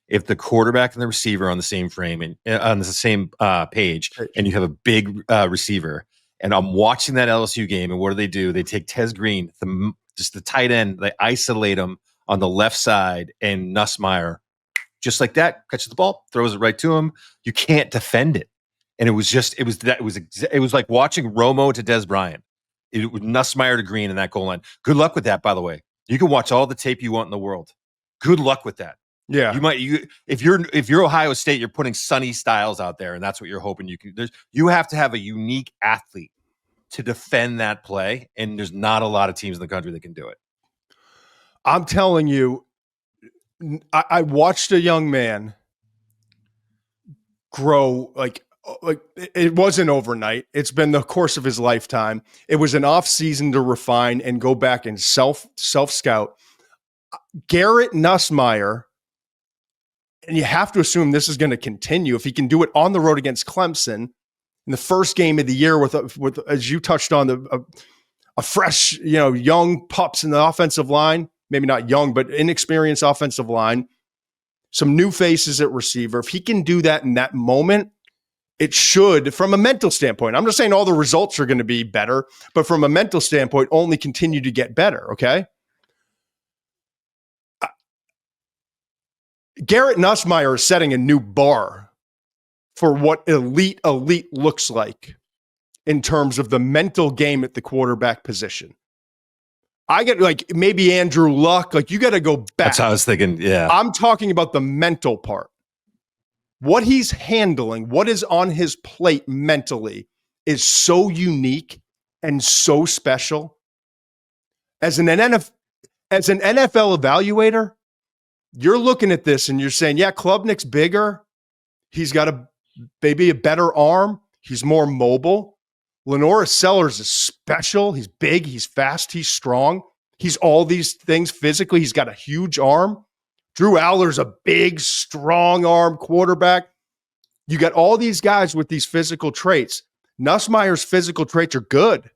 if the quarterback and the receiver are on the same frame and on the same page, and you have a big receiver. And I'm watching that LSU game, and what do? They take Tez Green, just the tight end, they isolate him on the left side, and Nussmeier, just like that, catches the ball, throws it right to him. You can't defend it. And it was like watching Romo to Dez Bryant. It was Nussmeier to Green in that goal line. Good luck with that, by the way. You can watch all the tape you want in the world. Good luck with that. Yeah. If you're Ohio State, you're putting Sonny Styles out there, and that's what you're hoping you can. You have to have a unique athlete to defend that play, and there's not a lot of teams in the country that can do it. I'm telling you, I watched a young man grow like it wasn't overnight. It's been the course of his lifetime. It was an off season to refine and go back and self scout. Garrett Nussmeier, and you have to assume this is going to continue if he can do it on the road against Clemson in the first game of the year with as you touched on a fresh, young pups in the offensive line. Maybe not young, but inexperienced offensive line, some new faces at receiver. If he can do that in that moment, it should, from a mental standpoint, I'm not saying all the results are going to be better, but from a mental standpoint, only continue to get better, okay? Garrett Nussmeier is setting a new bar for what elite looks like in terms of the mental game at the quarterback position. I get like maybe Andrew Luck, like you got to go back. That's how I was thinking. Yeah. I'm talking about the mental part. What he's handling, what is on his plate mentally is so unique and so special. As an NFL evaluator, you're looking at this and you're saying, yeah, Klubnik's bigger. He's got maybe a better arm. He's more mobile. LaNorris Sellers is special. He's big. He's fast. He's strong. He's all these things physically. He's got a huge arm. Drew Aller's a big, strong arm quarterback. You got all these guys with these physical traits. Nussmeier's physical traits are good.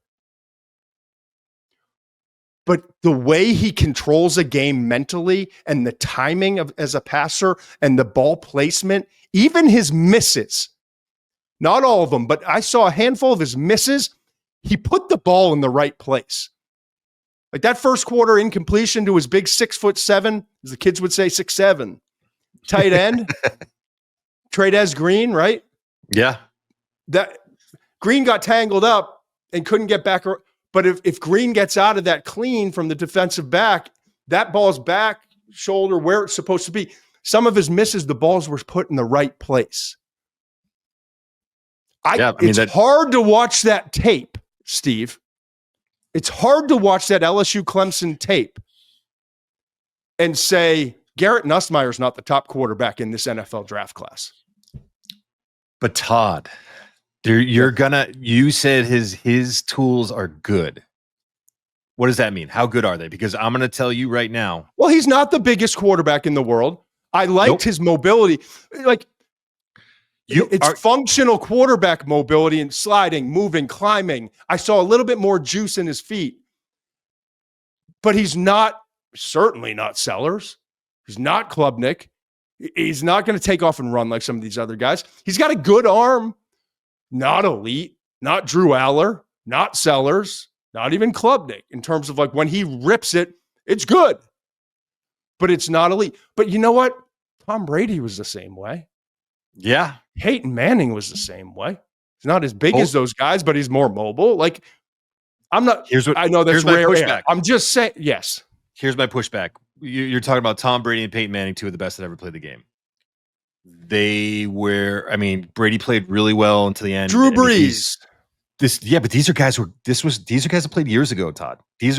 But the way he controls a game mentally and the timing as a passer and the ball placement, even his misses, not all of them, but I saw a handful of his misses. He put the ball in the right place. Like that first quarter incompletion to his big 6'7", as the kids would say, 6'7", tight end, Trades Green, right? Yeah. That Green got tangled up and couldn't get back. But if Green gets out of that clean from the defensive back, that ball's back, shoulder, where it's supposed to be. Some of his misses, the balls were put in the right place. It's hard to watch that tape, Steve. It's hard to watch that LSU-Clemson tape and say, Garrett Nussmeier is not the top quarterback in this NFL draft class. But Todd, you said his tools are good. What does that mean? How good are they? Because I'm going to tell you right now. Well, he's not the biggest quarterback in the world. I liked his mobility. It's functional quarterback mobility and sliding, moving, climbing. I saw a little bit more juice in his feet. But he's certainly not Sellers. He's not Klubnik. He's not going to take off and run like some of these other guys. He's got a good arm. not elite, not Drew Aller, not Sellers, not even Klubnik in terms of like when he rips it, it's good, but it's not elite. But you know what? Tom Brady was the same way. Yeah. Peyton Manning was the same way. He's not as big as those guys, but he's more mobile. Like, I'm not, I know that's rare air. I'm just saying, yes. Here's my pushback. You're talking about Tom Brady and Peyton Manning, two of the best that ever played the game. Brady played really well until the end. Drew Brees. But these are guys that played years ago, Todd. There's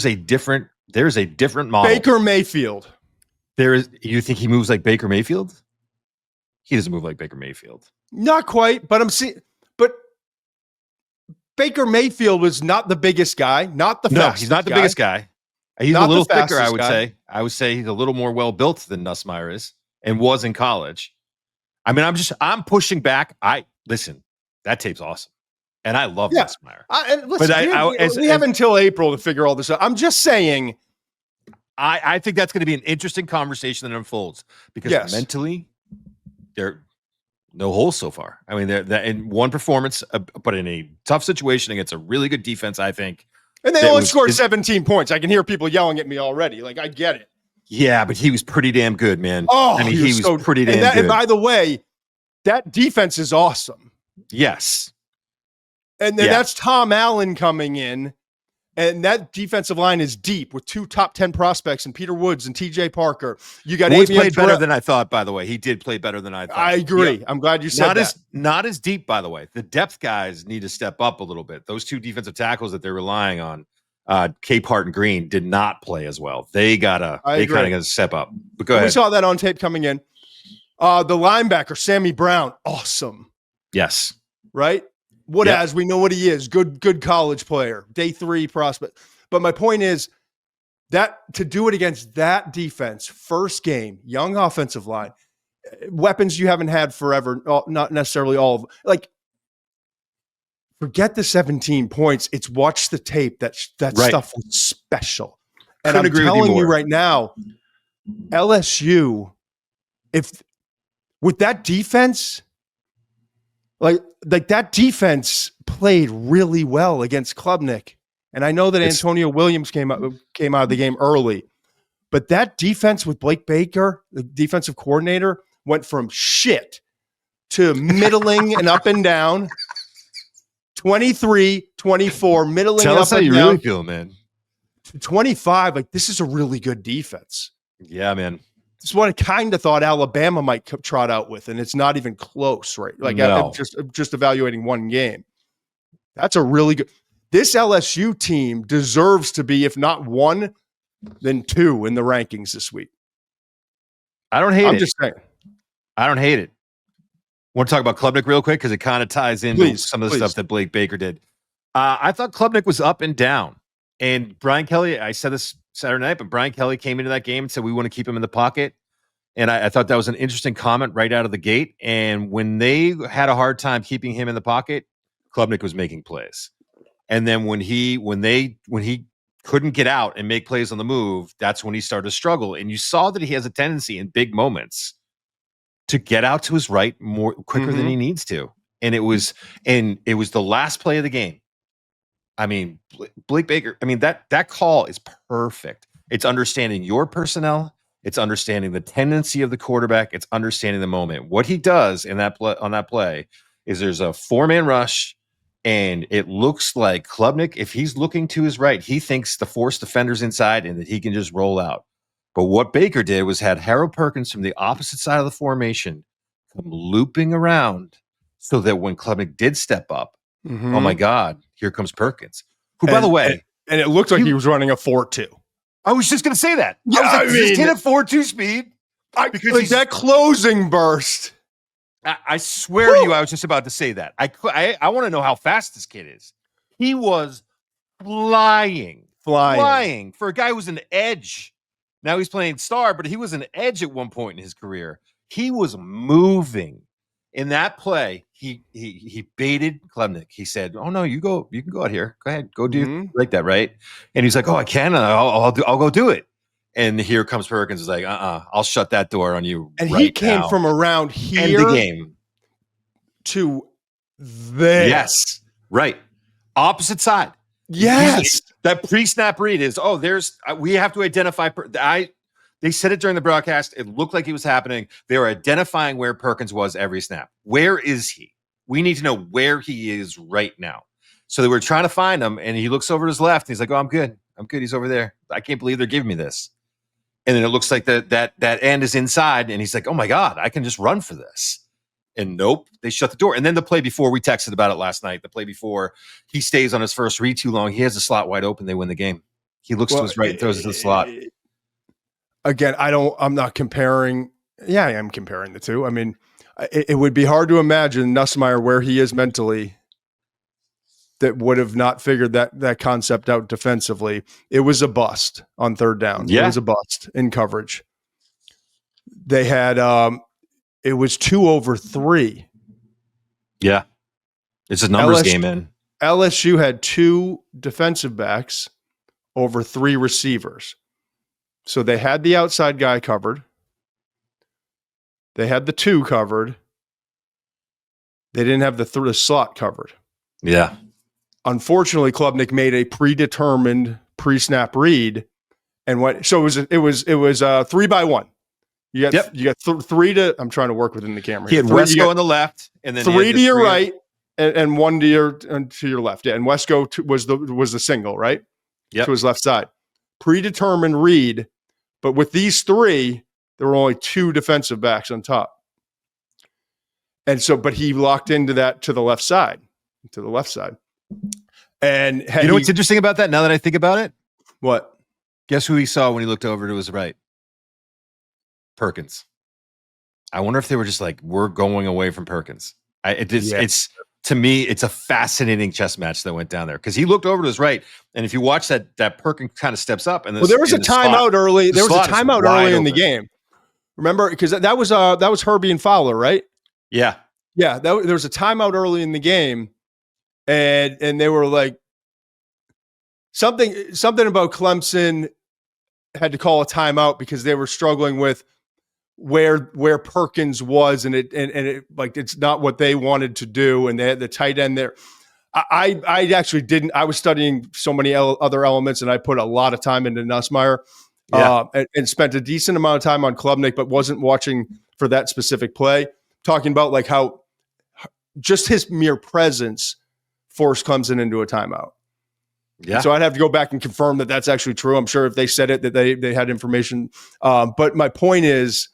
a different model. Baker Mayfield. You think he moves like Baker Mayfield? He doesn't move like Baker Mayfield. Not quite, but but Baker Mayfield was not the biggest guy, not the fastest. He's not the biggest guy. He's not a little thicker, I would say. I would say he's a little more well-built than Nussmeier is and was in college. I mean, I'm pushing back. Listen, that tape's awesome. And I love Nussmeier. We have until April to figure all this out. I'm just saying. I think that's going to be an interesting conversation that unfolds because mentally, they're no holes so far. I mean, they're in one performance, but in a tough situation against a really good defense, I think. And they only scored 17 points. I can hear people yelling at me already. Like, I get it. Yeah, but he was pretty damn good, man. Oh, I mean, he was pretty damn good. And by the way, that defense is awesome. Yes. And then that's Tom Allen coming in. And that defensive line is deep with 2 top 10 prospects and Peter Woods and TJ Parker. You got Woods played better than I thought, by the way. He did play better than I thought. I agree. Yeah. I'm glad you said that. Not as deep, by the way. The depth guys need to step up a little bit. Those 2 defensive tackles that they're relying on, Capehart and Green, did not play as well. They kind of got to step up. But go ahead. We saw that on tape coming in. The linebacker, Sammy Brown, awesome. Yes. Right? As we know what he is, good college player, day 3 prospect. But my point is that to do it against that defense, first game, young offensive line, weapons you haven't had forever, not necessarily all of them. Like, forget the 17 points. It's watch the tape. That stuff was special. And I'm telling you right now, LSU, if with that defense. Like that defense played really well against Klubnik. And I know that Antonio Williams came out of the game early. But that defense with Blake Baker, the defensive coordinator, went from shit to middling and up and down. 23, 24, middling Tell and us up how and you down. really feel, man. 25, like this is a really good defense. Yeah, man. It's what I kind of thought Alabama might trot out with, and it's not even close, right? Like, I'm just evaluating one game. That's a really good. This LSU team deserves to be, if not 1, then 2 in the rankings this week. I don't hate it. I'm just saying. I don't hate it. Want to talk about Klubnik real quick because it kind of ties into some of the stuff that Blake Baker did. I thought Klubnik was up and down, and Brian Kelly. I said this Saturday night, but Brian Kelly came into that game and said we want to keep him in the pocket. And I thought that was an interesting comment right out of the gate. And when they had a hard time keeping him in the pocket, Klubnik was making plays. And then when he couldn't get out and make plays on the move, that's when he started to struggle. And you saw that he has a tendency in big moments to get out to his right more quicker than he needs to. And it was the last play of the game. I mean, Blake Baker, I mean, that call is perfect. It's understanding your personnel. It's understanding the tendency of the quarterback. It's understanding the moment. What he does in that on that play is there's a 4-man rush, and it looks like Klubnik, if he's looking to his right, he thinks the force defender's inside and that he can just roll out. But what Baker did was had Harold Perkins from the opposite side of the formation come looping around so that when Klubnik did step up, oh my God, here comes Perkins. Who, by the way, and it looked like he was running a 4.2. I was just going to say that. Yeah, I was like, just hit a 4.2 speed. Because like that closing burst. I swear to you, I was just about to say that. I want to know how fast this kid is. He was flying for a guy who was an edge. Now he's playing star, but he was an edge at one point in his career. He was moving. In that play, he baited Klubnik. He said, "Oh no, you can go out here. Go ahead, go do like that, right?" And he's like, "Oh, I can. I'll go do it." And here comes Perkins. Is like, I'll shut that door on you. And he came from around here end the game to there. Yes. Right. Opposite side. Yes. That pre-snap read is, we have to identify. They said it during the broadcast. It looked like it was happening. They were identifying where Perkins was every snap. Where is he? We need to know where he is right now. So they were trying to find him, and he looks over to his left. And he's like, "Oh, I'm good. I'm good. He's over there. I can't believe they're giving me this." And then it looks like that end is inside, and he's like, "Oh my God, I can just run for this." And nope, they shut the door. And then the play before, we texted about it last night. The play before, he stays on his first read too long. He has the slot wide open. They win the game. He looks to his right and throws it to the slot. Again, I'm not comparing. Yeah, I am comparing the two. I mean, it would be hard to imagine Nussmeier where he is mentally that would have not figured that concept out defensively. It was a bust on third down. Yeah. It was a bust in coverage. They had it was 2 over 3. Yeah. It's a numbers game, man. LSU had 2 defensive backs over 3 receivers. So they had the outside guy covered. They had the 2 covered. They didn't have the slot covered. Yeah. Unfortunately, Klubnik made a predetermined pre-snap read, and it was 3-by-1. You got 3 to. I'm trying to work within the camera. He had Wesco on the left, and then 3 to your right, and 1 to your left. Yeah, and Wesco was the single, right? Yep. To his left side. Predetermined read, but with these 3, there were only 2 defensive backs on top, and so, but he locked into that to the left side. And you know what's interesting about that? Now that I think about it, what? Guess who he saw when he looked over to his right? Perkins. I wonder if they were just like, we're going away from Perkins. It's to me, it's a fascinating chess match that went down there because he looked over to his right, and if you watch that Perkins kind of steps up, and there was a timeout early. There was a timeout early in the game. Remember, because that was Herbie and Fowler, right? Yeah. There was a timeout early in the game, and they were like something about Clemson had to call a timeout because they were struggling with where Perkins was, and it like it's not what they wanted to do, and they had the tight end there. I actually didn't. I was studying so many other elements, and I put a lot of time into Nussmeier, and spent a decent amount of time on Klubnik, but wasn't watching for that specific play. Talking about like how just his mere presence forced Clemson into a timeout. Yeah. So I'd have to go back and confirm that that's actually true. I'm sure if they said it, that they had information. But my point is,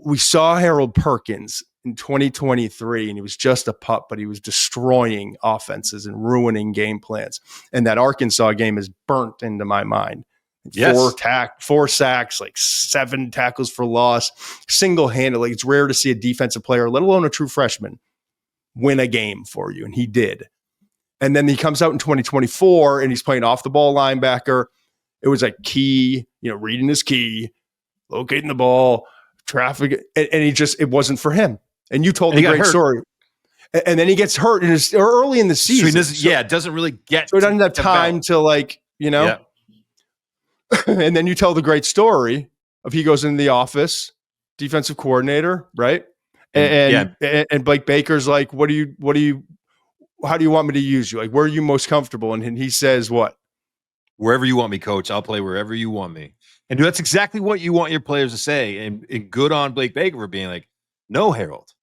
we saw Harold Perkins in 2023, and he was just a pup, but he was destroying offenses and ruining game plans. And that Arkansas game is burnt into my mind. Yes. 4 sacks, like 7 tackles for loss, single-handedly. It's rare to see a defensive player, let alone a true freshman, win a game for you, and he did. And then he comes out in 2024, and he's playing off-the-ball linebacker. It was like key, reading his key, locating the ball, traffic, and it wasn't for him. And you told the great story. And then he gets hurt early in the season. So it doesn't really get. So he doesn't have time to Yeah. And then you tell the great story of he goes into the office, defensive coordinator, right? And Blake Baker's like, how do you want me to use you? Like, where are you most comfortable? And he says what? Wherever you want me, coach. I'll play wherever you want me. And that's exactly what you want your players to say. And good on Blake Baker for being like, no, Harold,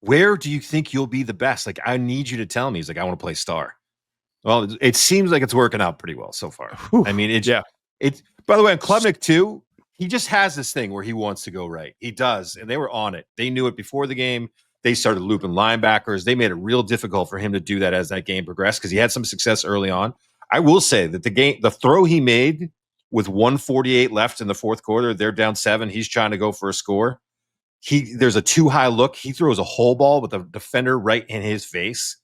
where do you think you'll be the best? Like, I need you to tell me. He's like, I want to play star. Well, it seems like it's working out pretty well so far. Whew. I mean, it's by the way, on Klubnik too, he just has this thing where he wants to go right. He does. And they were on it. They knew it before the game. They started looping linebackers. They made it real difficult for him to do that as that game progressed because he had some success early on. I will say that the throw he made with 1:48 left in the fourth quarter, they're down 7. He's trying to go for a score. There's a too high look. He throws a whole ball with a defender right in his face.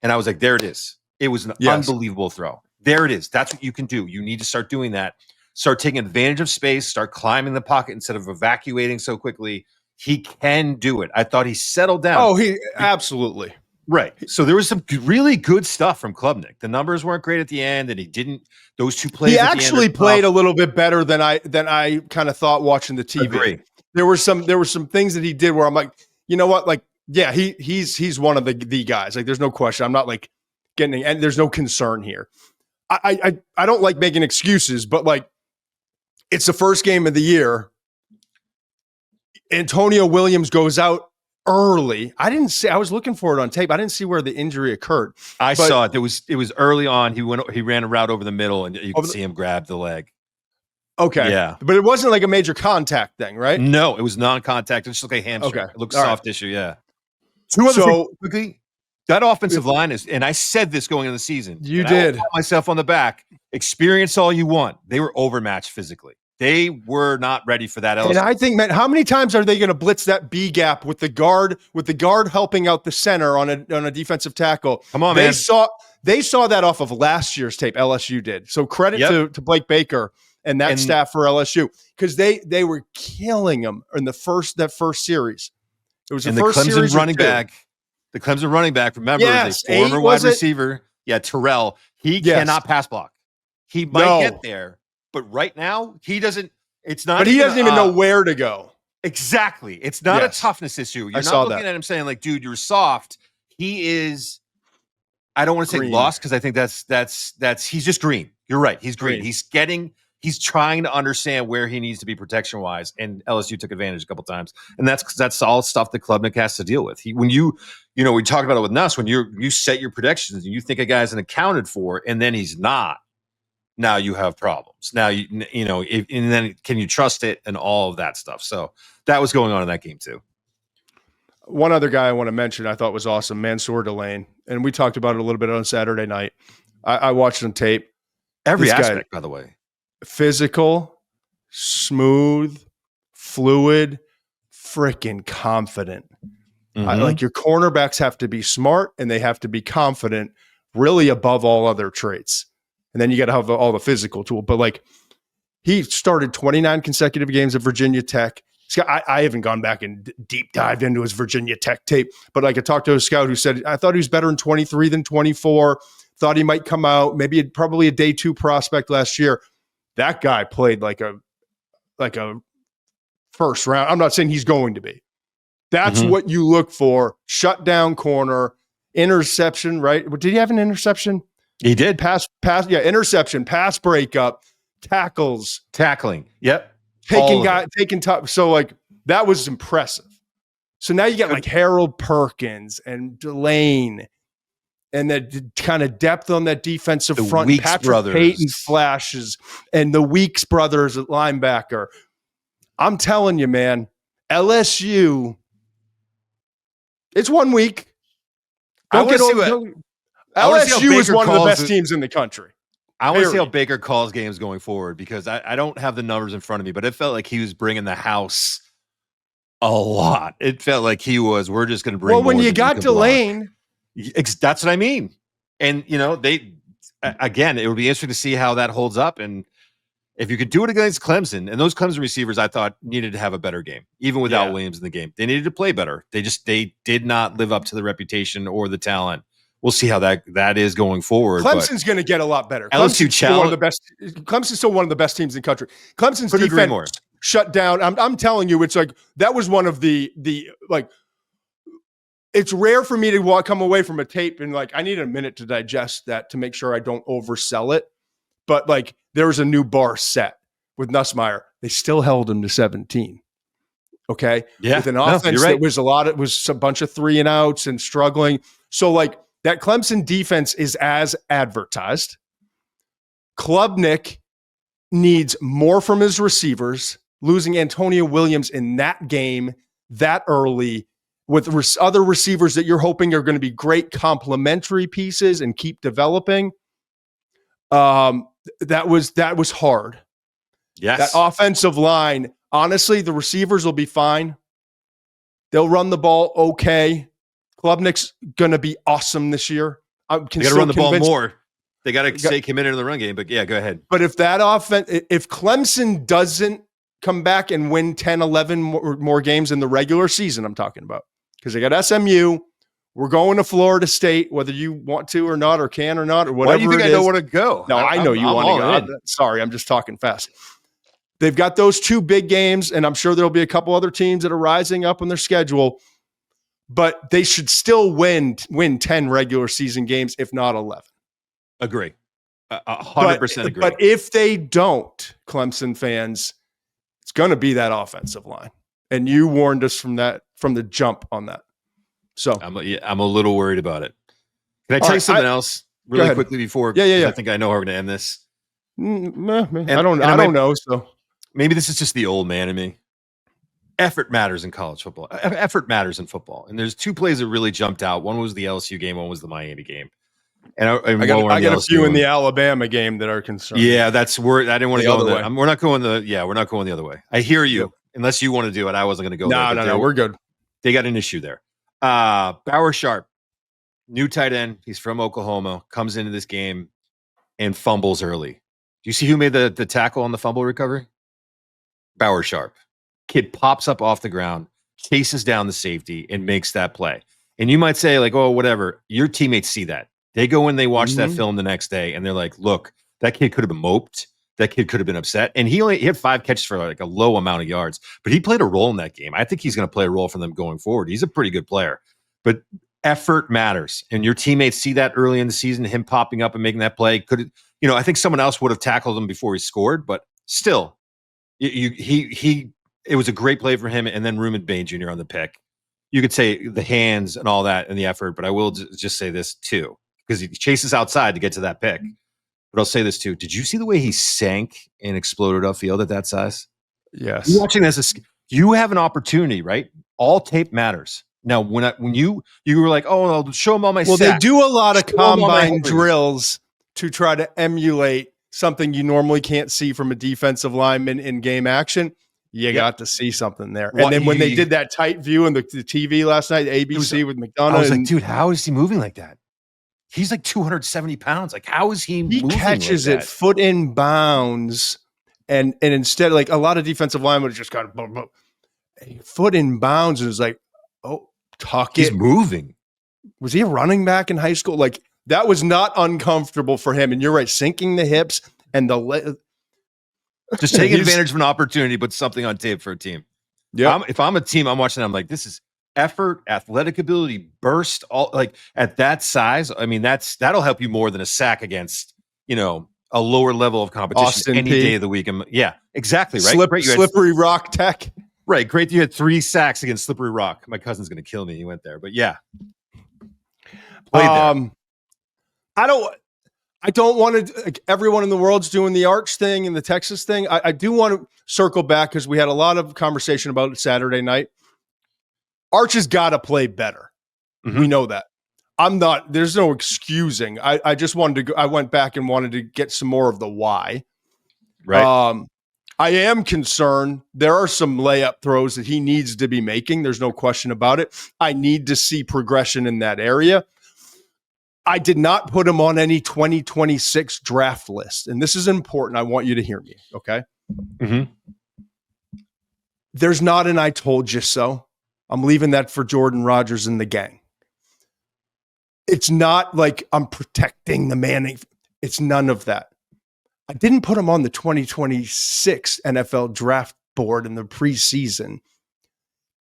And I was like, there it is. It was an unbelievable throw. There it is. That's what you can do. You need to start doing that. Start taking advantage of space, start climbing the pocket instead of evacuating so quickly. He can do it. I thought he settled down. Oh, he absolutely. Right. So there was some really good stuff from Klubnik. The numbers weren't great at the end, and he didn't. Those 2 plays. He actually played a little bit better than I kind of thought watching the TV. Agree. There were some things that he did where I'm like, you know what? Like Yeah, he's one of the guys. Like, there's no question. I'm not like getting, and there's no concern here. I don't like making excuses, but like, it's the first game of the year. Antonio Williams goes out early. I was looking for it on tape. I didn't see where the injury occurred. I saw it. It was early on. He ran a route over the middle, and you could see him grab the leg. Okay. Yeah. But it wasn't like a major contact thing, right? No, it was non-contact. It just looked like a hamstring. Okay. It looked All soft right. tissue, yeah. Two other things quickly. That offensive line is, and I said this going into the season. You did. I pat myself on the back. Experience all you want. They were overmatched physically. They were not ready for that. And I think, man, how many times are they going to blitz that B gap with the guard helping out the center on a defensive tackle? Come on, man. They saw that off of last year's tape. LSU did. So credit to Blake Baker and that staff for LSU, because they were killing them in that first series. It was the first Clemson series running back. The Clemson running back, remember, is a former wide receiver. Yeah, Terrell. He cannot pass block. He might get there, but right now he doesn't. It's not. But he doesn't even know where to go. Exactly. It's not a toughness issue. You're not looking at him saying like, "Dude, you're soft." He is. I don't want to say lost, because I think that's he's just green. You're right. He's green. He's trying to understand where he needs to be protection wise, and LSU took advantage a couple times, and that's all stuff that Klubnik has to deal with. When we talked about it with Nuss, when you set your predictions and you think a guy's an accounted for, and then he's not, now you have problems. Now and then can you trust it and all of that stuff. So that was going on in that game too. One other guy I want to mention I thought was awesome, Mansour Delane, and we talked about it a little bit on Saturday night. I watched on tape. Every aspect, by the way. Physical, smooth, fluid, freaking confident. Like, your cornerbacks have to be smart and they have to be confident, really above all other traits. And then you got to have all the physical tool. But like, he started 29 consecutive games at Virginia Tech. I haven't gone back and deep dived into his Virginia Tech tape, but like, I talked to a scout who said, I thought he was better in 23 than 24. Thought he might come out, probably a day 2 prospect last year. That guy played like a first round. I'm not saying he's going to be. That's what you look for. Shut down corner, interception, right? Did he have an interception? He did. Pass, interception, pass breakup, tackling. Yep. Taking top. So like, that was impressive. So now you got like Harold Perkins and Delane, and that kind of depth on that defensive front. Weeks Patrick brothers. Payton flashes, and the Weeks brothers at linebacker. I'm telling you, man, LSU, it's 1 week. LSU is one of the best teams in the country. I want to see how Baker calls games going forward, because I don't have the numbers in front of me, but it felt like he was bringing the house a lot. It felt like we're just going to bring. Well, when you got Delane. That's what I mean. And, again, it would be interesting to see how that holds up. And if you could do it against Clemson, and those Clemson receivers, I thought, needed to have a better game, even without Williams in the game. They needed to play better. They did not live up to the reputation or the talent. We'll see how that is going forward. Clemson's going to get a lot better. Clemson's still one of the best teams in the country. Clemson's defense shut down. I'm telling you, it's like, that was one of the like, it's rare for me to come away from a tape and like, I need a minute to digest that to make sure I don't oversell it. But like, there was a new bar set with Nussmeier. They still held him to 17. Okay. Yeah. With an offense that was it was a bunch of 3 and outs and struggling. So like, that Clemson defense is as advertised. Klubnik needs more from his receivers. Losing Antonio Williams in that game that early, with other receivers that you're hoping are going to be great complementary pieces and keep developing. That was hard. Yes. That offensive line, honestly, the receivers will be fine. They'll run the ball okay. Klubnik's going to be awesome this year. They got to run the ball more. They got to stay committed to the run game. But yeah, go ahead. But if Clemson doesn't come back and win 10, 11 more games in the regular season, I'm talking about, because they got SMU. We're going to Florida State, whether you want to or not, or can or not, or whatever. Why do you think I don't want to go? No, I know you want to go. Sorry, I'm just talking fast. They've got those 2 big games, and I'm sure there'll be a couple other teams that are rising up on their schedule. but they should still win 10 regular season games, if not 11. Agree. 100% agree. But if they don't, Clemson fans, it's going to be that offensive line. And you warned us from the jump on that. So I'm a little worried about it. Can I tell you something else really quickly before? Yeah. I think I know how we're going to end this. I don't know. So maybe this is just the old man in me. Effort matters in college football. Effort matters in football. And there's two plays that really jumped out. One was the LSU game. One was the Miami game. And I got a few in the Alabama game that are concerned. Yeah, that's where I didn't want to go. We're not going the other way. I hear you. Yep. Unless you want to do it, I wasn't going to go there. No, we're good. They got an issue there. Bauer Sharp, new tight end. He's from Oklahoma. Comes into this game and fumbles early. Do you see who made the tackle on the fumble recovery? Bauer Sharp. Kid pops up off the ground, chases down the safety, and makes that play. And you might say, like, oh, whatever. Your teammates see that. They go in, they watch that film the next day, and they're like, look, that kid could have been moped. That kid could have been upset. And he had 5 catches for like a low amount of yards, but he played a role in that game. I think he's going to play a role for them going forward. He's a pretty good player. But effort matters. And your teammates see that early in the season, him popping up and making that play. I think someone else would have tackled him before he scored, but still, it was a great play for him. And then Reuben Bain Jr. on the pick. You could say the hands and all that and the effort, but I will just say this too, because he chases outside to get to that pick. But I'll say this too. Did you see the way he sank and exploded upfield at that size? Yes. You're watching this, you have an opportunity, right? All tape matters. Now, when you were like, oh, I'll show them all my sacks. They do a lot of combine drills to try to emulate something you normally can't see from a defensive lineman in game action. You got to see something there. And then when they did that tight view on the TV last night, ABC with McDonough. I was like, dude, how is he moving like that? He's like 270 pounds. Like, how is he moving? He catches like it foot in bounds. And instead, like a lot of defensive linemen just got a foot in bounds and was like, oh, He's moving. Was he a running back in high school? Like, that was not uncomfortable for him. And you're right, sinking the hips and just taking advantage of an opportunity, put something on tape for a team. Yeah. If I'm a team, I'm watching, I'm like, this is effort, athletic ability, burst, all like at that size. I mean, that'll help you more than a sack against, a lower level of competition Austin any day of the week. Yeah, exactly. Right. Slippery Rock Tech. Right. Great. You had 3 sacks against Slippery Rock. My cousin's going to kill me. He went there, but yeah. Played there. I don't want to, like, everyone in the world's doing the Arch thing and the Texas thing. I do want to circle back because we had a lot of conversation about it Saturday night. Arch has got to play better. Mm-hmm. We know that. There's no excusing. I just wanted to I went back and wanted to get some more of the why. Right. I am concerned. There are some layup throws that he needs to be making. There's no question about it. I need to see progression in that area. I did not put him on any 2026 draft list. And this is important. I want you to hear me. Okay. Mm-hmm. There's not an I told you so. I'm leaving that for Jordan Rodgers and the gang. It's not like I'm protecting the Manning. It's none of that. I didn't put him on the 2026 NFL draft board in the preseason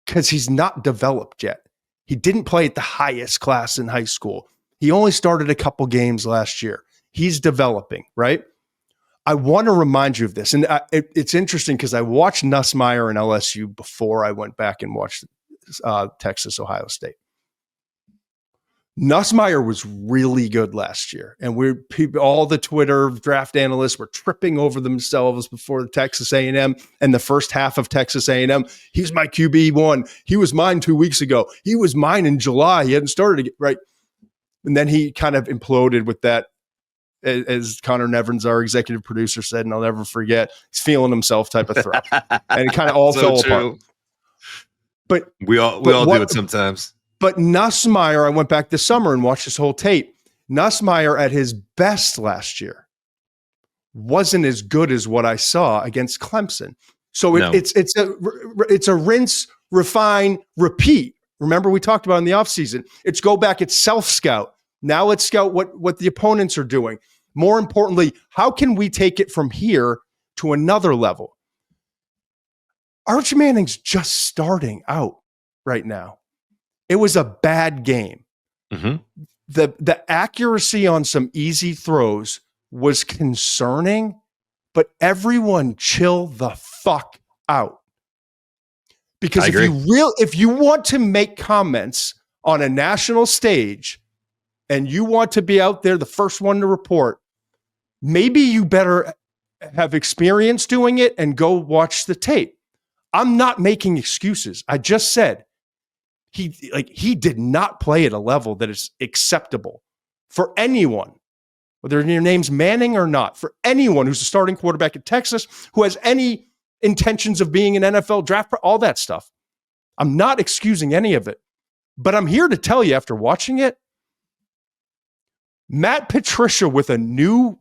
because he's not developed yet. He didn't play at the highest class in high school. He only started a couple games last year. He's developing, right? I want to remind you of this. And it's interesting because I watched Nussmeier and LSU before I went back and watched Texas, Ohio State. Nussmeier was really good last year. And all the Twitter draft analysts were tripping over themselves before the Texas A&M and the first half of Texas A&M. He's my QB1. He was mine 2 weeks ago. He was mine in July. He hadn't started, right? And then he kind of imploded with that, as Connor Nevins, our executive producer, said, and I'll never forget, he's feeling himself type of throw. And it kind of all fell apart. But we all do it sometimes. But Nussmeier, I went back this summer and watched this whole tape. Nussmeier at his best last year wasn't as good as what I saw against Clemson. So it's a rinse, refine, repeat. Remember, we talked about in the offseason. It's go back, it's self-scout. Now let's scout what the opponents are doing. More importantly, how can we take it from here to another level? Arch Manning's just starting out right now. It was a bad game. Mm-hmm. The accuracy on some easy throws was concerning, but everyone chill the fuck out. Because if you want to make comments on a national stage and you want to be out there the first one to report, maybe you better have experience doing it and go watch the tape. I'm not making excuses. I just said he did not play at a level that is acceptable for anyone, whether your name's Manning or not, for anyone who's a starting quarterback at Texas, who has any intentions of being an NFL draft, all that stuff. I'm not excusing any of it, but I'm here to tell you after watching it, Matt Patricia with a new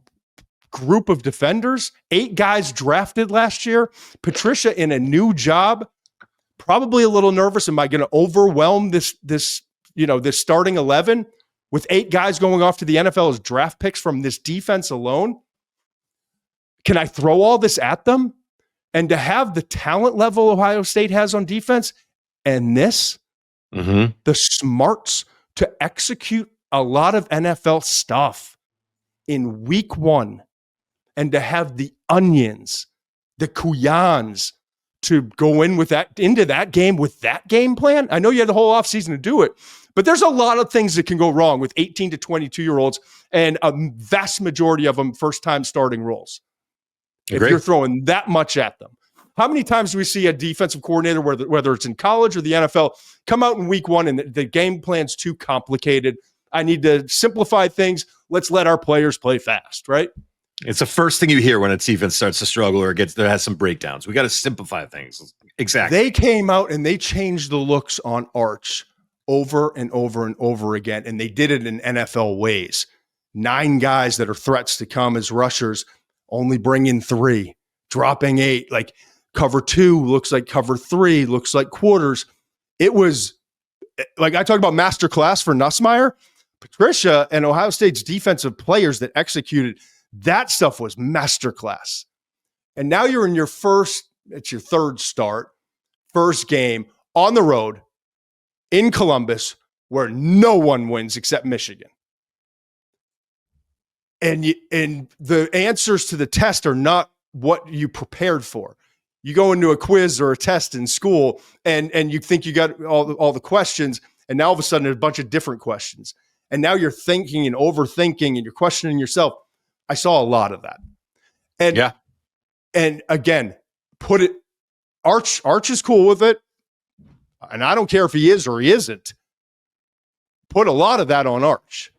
group of defenders, 8 guys drafted last year, Patricia in a new job, probably a little nervous. Am I going to overwhelm this starting 11 with 8 guys going off to the NFL as draft picks from this defense alone? Can I throw all this at them? And to have the talent level Ohio State has on defense and the smarts to execute a lot of NFL stuff in week 1, and to have the onions, the Kuyans to go into that game with that game plan. I know you had the whole offseason to do it, but there's a lot of things that can go wrong with 18 to 22-year-olds and a vast majority of them first-time starting roles. If you're throwing that much at them. How many times do we see a defensive coordinator, whether it's in college or the NFL, come out in week 1 and the game plan's too complicated? I need to simplify things. Let's let our players play fast, right? It's the first thing you hear when a defense starts to struggle or has some breakdowns. We got to simplify things. Exactly. They came out and they changed the looks on Arch over and over and over again, and they did it in NFL ways. 9 guys that are threats to come as rushers, only bring in 3, dropping 8. Like cover 2 looks like cover 3, looks like quarters. It was like I talked about masterclass for Nussmeier. Patricia and Ohio State's defensive players that executed that stuff was masterclass. And now you're in it's your 3rd start, first game on the road in Columbus where no one wins except Michigan. And the answers to the test are not what you prepared for. You go into a quiz or a test in school and you think you got all the questions, and now all of a sudden there's a bunch of different questions. And now you're thinking and overthinking and you're questioning yourself. I saw a lot of that. And again, Arch is cool with it. And I don't care if he is or he isn't. Put a lot of that on Arch.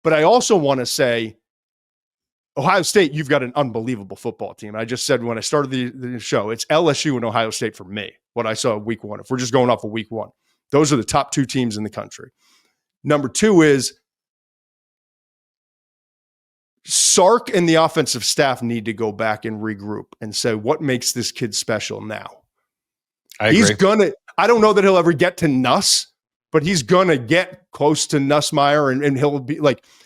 But I also want to say, Ohio State, you've got an unbelievable football team. I just said when I started the show, it's LSU and Ohio State for me, what I saw week 1. If we're just going off of week 1, those are the top 2 teams in the country. Number 2 is Sark and the offensive staff need to go back and regroup and say, what makes this kid special now? I agree. I don't know that he'll ever get to Nuss, but he's going to get close to Nussmeier and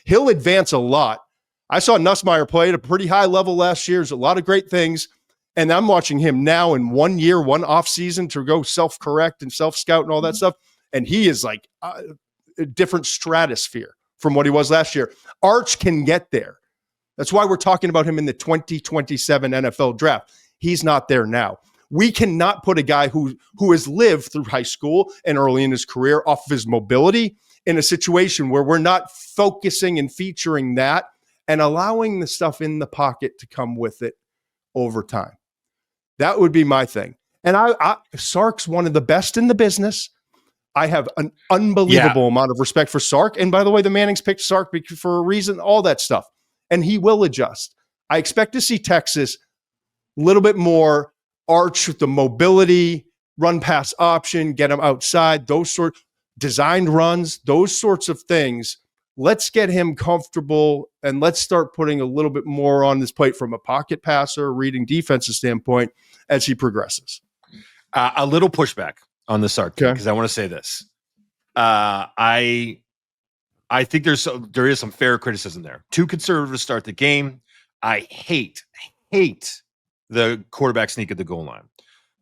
he'll advance a lot. I saw Nussmeier play at a pretty high level last year. There's a lot of great things. And I'm watching him now in 1 year, 1 off season to go self-correct and self-scout and all that stuff. And he is like a different stratosphere from what he was last year. Arch can get there. That's why we're talking about him in the 2027 NFL draft. He's not there now. We cannot put a guy who has lived through high school and early in his career off of his mobility in a situation where we're not focusing and featuring that and allowing the stuff in the pocket to come with it over time. That would be my thing. And Sark's one of the best in the business. I have an unbelievable amount of respect for Sark. And by the way, the Mannings picked Sark for a reason, all that stuff. And he will adjust. I expect to see Texas a little bit more Arch with the mobility, run pass option, get them outside, those sort designed runs, those sorts of things. Let's get him comfortable and let's start putting a little bit more on this plate from a pocket passer, reading defensive standpoint as he progresses. A little pushback on the Sark because I want to say this. I think there is some fair criticism there. Too conservative to start the game. I hate the quarterback sneak at the goal line.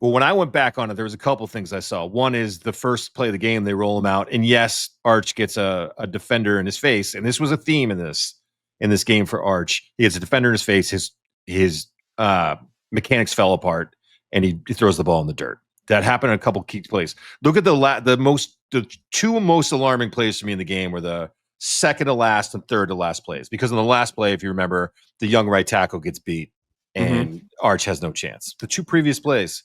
Well, when I went back on it, there was a couple things I saw. One is the first play of the game, they roll him out. And yes, Arch gets a defender in his face. And this was a theme in this game for Arch. He gets a defender in his face. His mechanics fell apart, and he throws the ball in the dirt. That happened in a couple key plays. Look at the two most alarming plays for me in the game were the second to last and third to last plays. Because in the last play, if you remember, the young right tackle gets beat, and Arch has no chance. The two previous plays,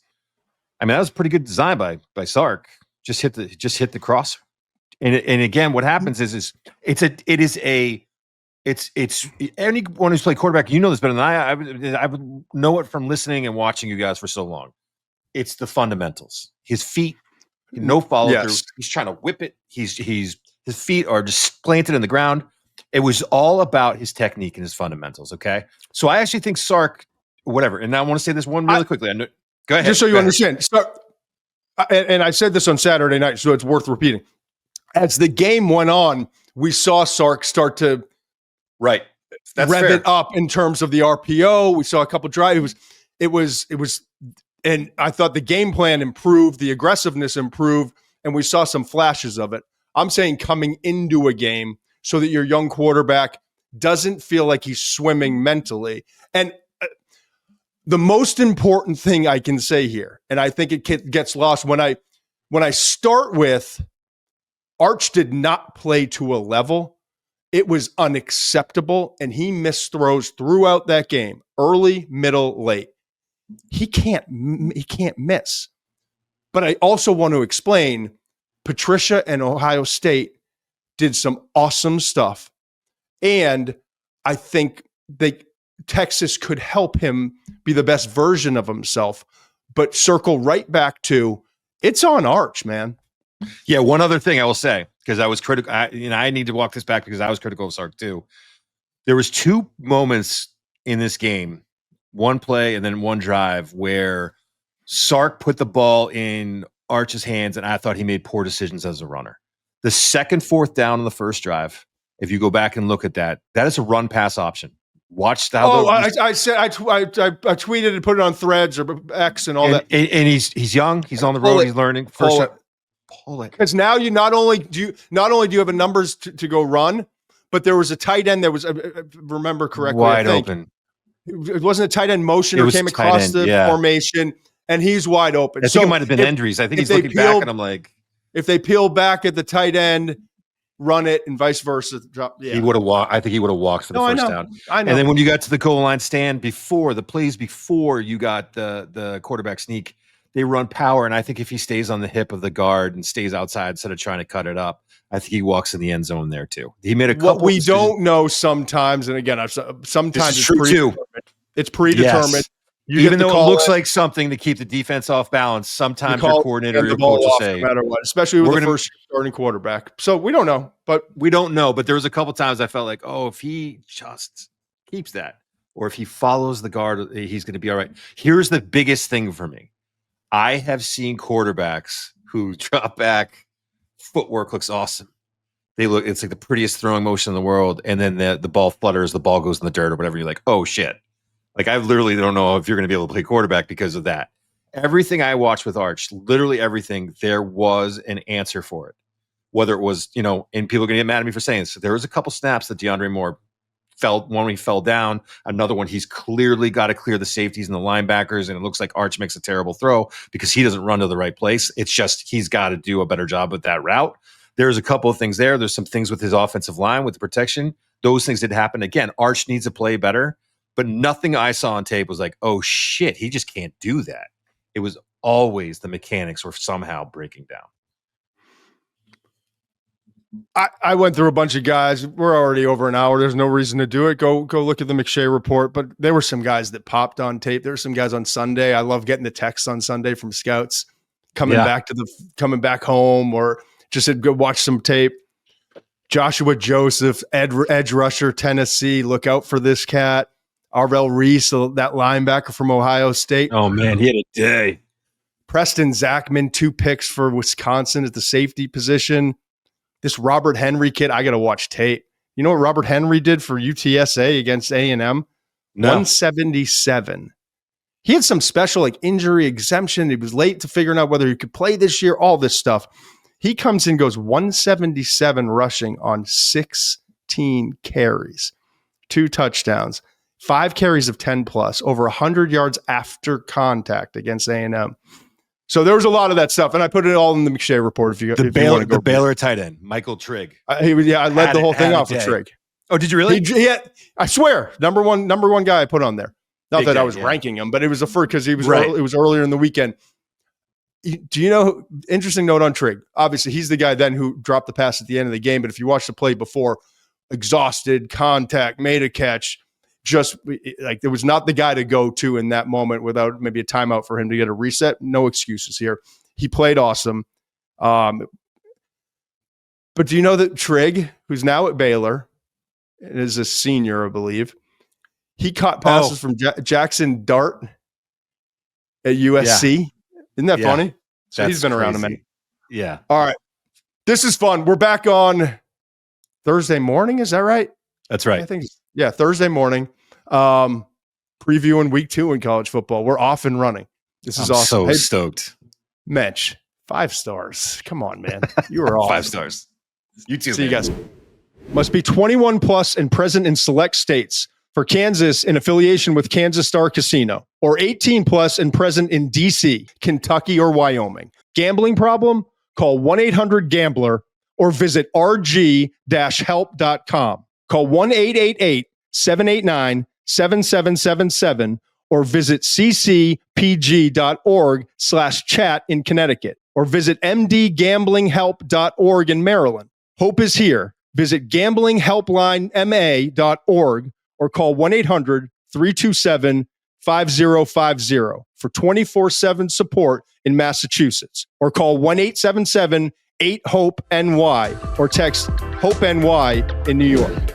I mean, that was pretty good design by Sark. Just hit the crosser, and again, what happens is it's anyone who's played quarterback, you know this better than I would know it from listening and watching you guys for so long. It's the fundamentals. His feet, no follow through. He's trying to whip it. His feet are just planted in the ground. It was all about his technique and his fundamentals. Okay, so I actually think Sark, whatever. And I want to say this one really quickly. Go ahead. Just so you understand. So, and I said this on Saturday night, so it's worth repeating. As the game went on, we saw Sark start to rev it up in terms of the RPO. We saw a couple drives. It was, and I thought the game plan improved, the aggressiveness improved, and we saw some flashes of it. I'm saying coming into a game so that your young quarterback doesn't feel like he's swimming mentally. And the most important thing I can say here, and I think it gets lost when I start with Arch did not play to a level. It was unacceptable, and he missed throws throughout that game, early, middle, late. He can't miss. But I also want to explain Patricia and Ohio State did some awesome stuff. And I think Texas could help him be the best version of himself, but circle right back to it's on Arch, man. Yeah, one other thing I will say, because I was critical. I need to walk this back because I was critical of Sark too. There was two moments in this game, one play and then one drive, where Sark put the ball in Arch's hands, and I thought he made poor decisions as a runner. The second fourth down on the first drive, if you go back and look at that is a run pass option. Watch how. I tweeted and put it on Threads or X and all that. And he's young. He's on the road. He's learning. Pull it. Because now you not only do you have a numbers to go run, but there was a tight end that was remember correctly, wide open. It wasn't a tight end motion or came across the formation, and he's wide open. I think it might have been Endries. I think he's looking back, and I'm like, if they peel back at the tight end, run it, and vice versa. He would have walked. I think he would have walked for the first down. I know. And then when you got to the goal line stand before you got the quarterback sneak, they run power. And I think if he stays on the hip of the guard and stays outside instead of trying to cut it up, I think he walks in the end zone there too. He made a couple. What we don't know sometimes, and again, sometimes it's true too. It's predetermined. Yes. Even though it looks like something to keep the defense off balance, sometimes your coordinator or your coach will say, no matter what, especially with the first starting quarterback. So we don't know, but there was a couple times I felt like, oh, if he just keeps that, or if he follows the guard, he's going to be all right. Here's the biggest thing for me. I have seen quarterbacks who drop back, footwork looks awesome. It's like the prettiest throwing motion in the world. And then the ball flutters, the ball goes in the dirt or whatever. You're like, oh shit. Like, I literally don't know if you're going to be able to play quarterback because of that. Everything I watched with Arch, literally everything, there was an answer for it. Whether it was, and people are going to get mad at me for saying this. So there was a couple snaps that DeAndre Moore one when he fell down, another one he's clearly got to clear the safeties and the linebackers, and it looks like Arch makes a terrible throw because he doesn't run to the right place. It's just he's got to do a better job with that route. There's a couple of things there. There's some things with his offensive line, with the protection. Those things did happen. Again, Arch needs to play better. But nothing I saw on tape was like, oh, shit, he just can't do that. It was always the mechanics were somehow breaking down. I went through a bunch of guys. We're already over an hour. There's no reason to do it. Go look at the McShay report. But there were some guys that popped on tape. There were some guys on Sunday. I love getting the texts on Sunday from scouts coming back home or just said, go watch some tape. Joshua Joseph, edge rusher, Tennessee. Look out for this cat. Arvell Reese, that linebacker from Ohio State. Oh, man, he had a day. Preston Zachman, 2 picks for Wisconsin at the safety position. This Robert Henry kid, I got to watch tape. You know what Robert Henry did for UTSA against A&M? No. 177. He had some special like injury exemption. He was late to figuring out whether he could play this year, all this stuff. He comes in, goes 177 rushing on 16 carries, 2 touchdowns, 5 carries of 10 plus, over 100 yards after contact against A&M. So there was a lot of that stuff, and I put it all in the McShay report. If you want to go, the Baylor tight end, Michael Trigg. I led the whole thing off with Trigg. Oh, did you really? I swear, number one guy I put on there. Not Big that guy, I was ranking him, but it was the first because he was right. It was earlier in the weekend. Do you know? Interesting note on Trigg. Obviously, he's the guy then who dropped the pass at the end of the game. But if you watch the play before, exhausted, contact, made a catch, just like there was not the guy to go to in that moment without maybe a timeout for him to get a reset. No excuses here. He played awesome. But do you know that Trigg, who's now at Baylor, is a senior, I believe, he caught passes from Jackson Dart at USC. Yeah. Isn't that funny? So he's been around a minute. Yeah. All right. This is fun. We're back on Thursday morning. Is that right? That's right. I think, Thursday morning. Previewing week 2 in college football. We're off and running. This is awesome. So stoked. Mensch, 5 stars. Come on, man. You are awesome. 5 stars. You too. See you guys. Must be 21 plus and present in select states. For Kansas, in affiliation with Kansas Star Casino, or 18 plus and present in DC, Kentucky, or Wyoming. Gambling problem? Call 1-800-GAMBLER or visit rg-help.com. Call 1-888-789-7777 or visit ccpg.org/chat in Connecticut or visit mdgamblinghelp.org in Maryland. Hope is here. Visit gamblinghelplinema.org or call 1-800-327-5050 for 24/7 support in Massachusetts, or call 1-877-8-HOPE-NY or text HOPE-NY in New York.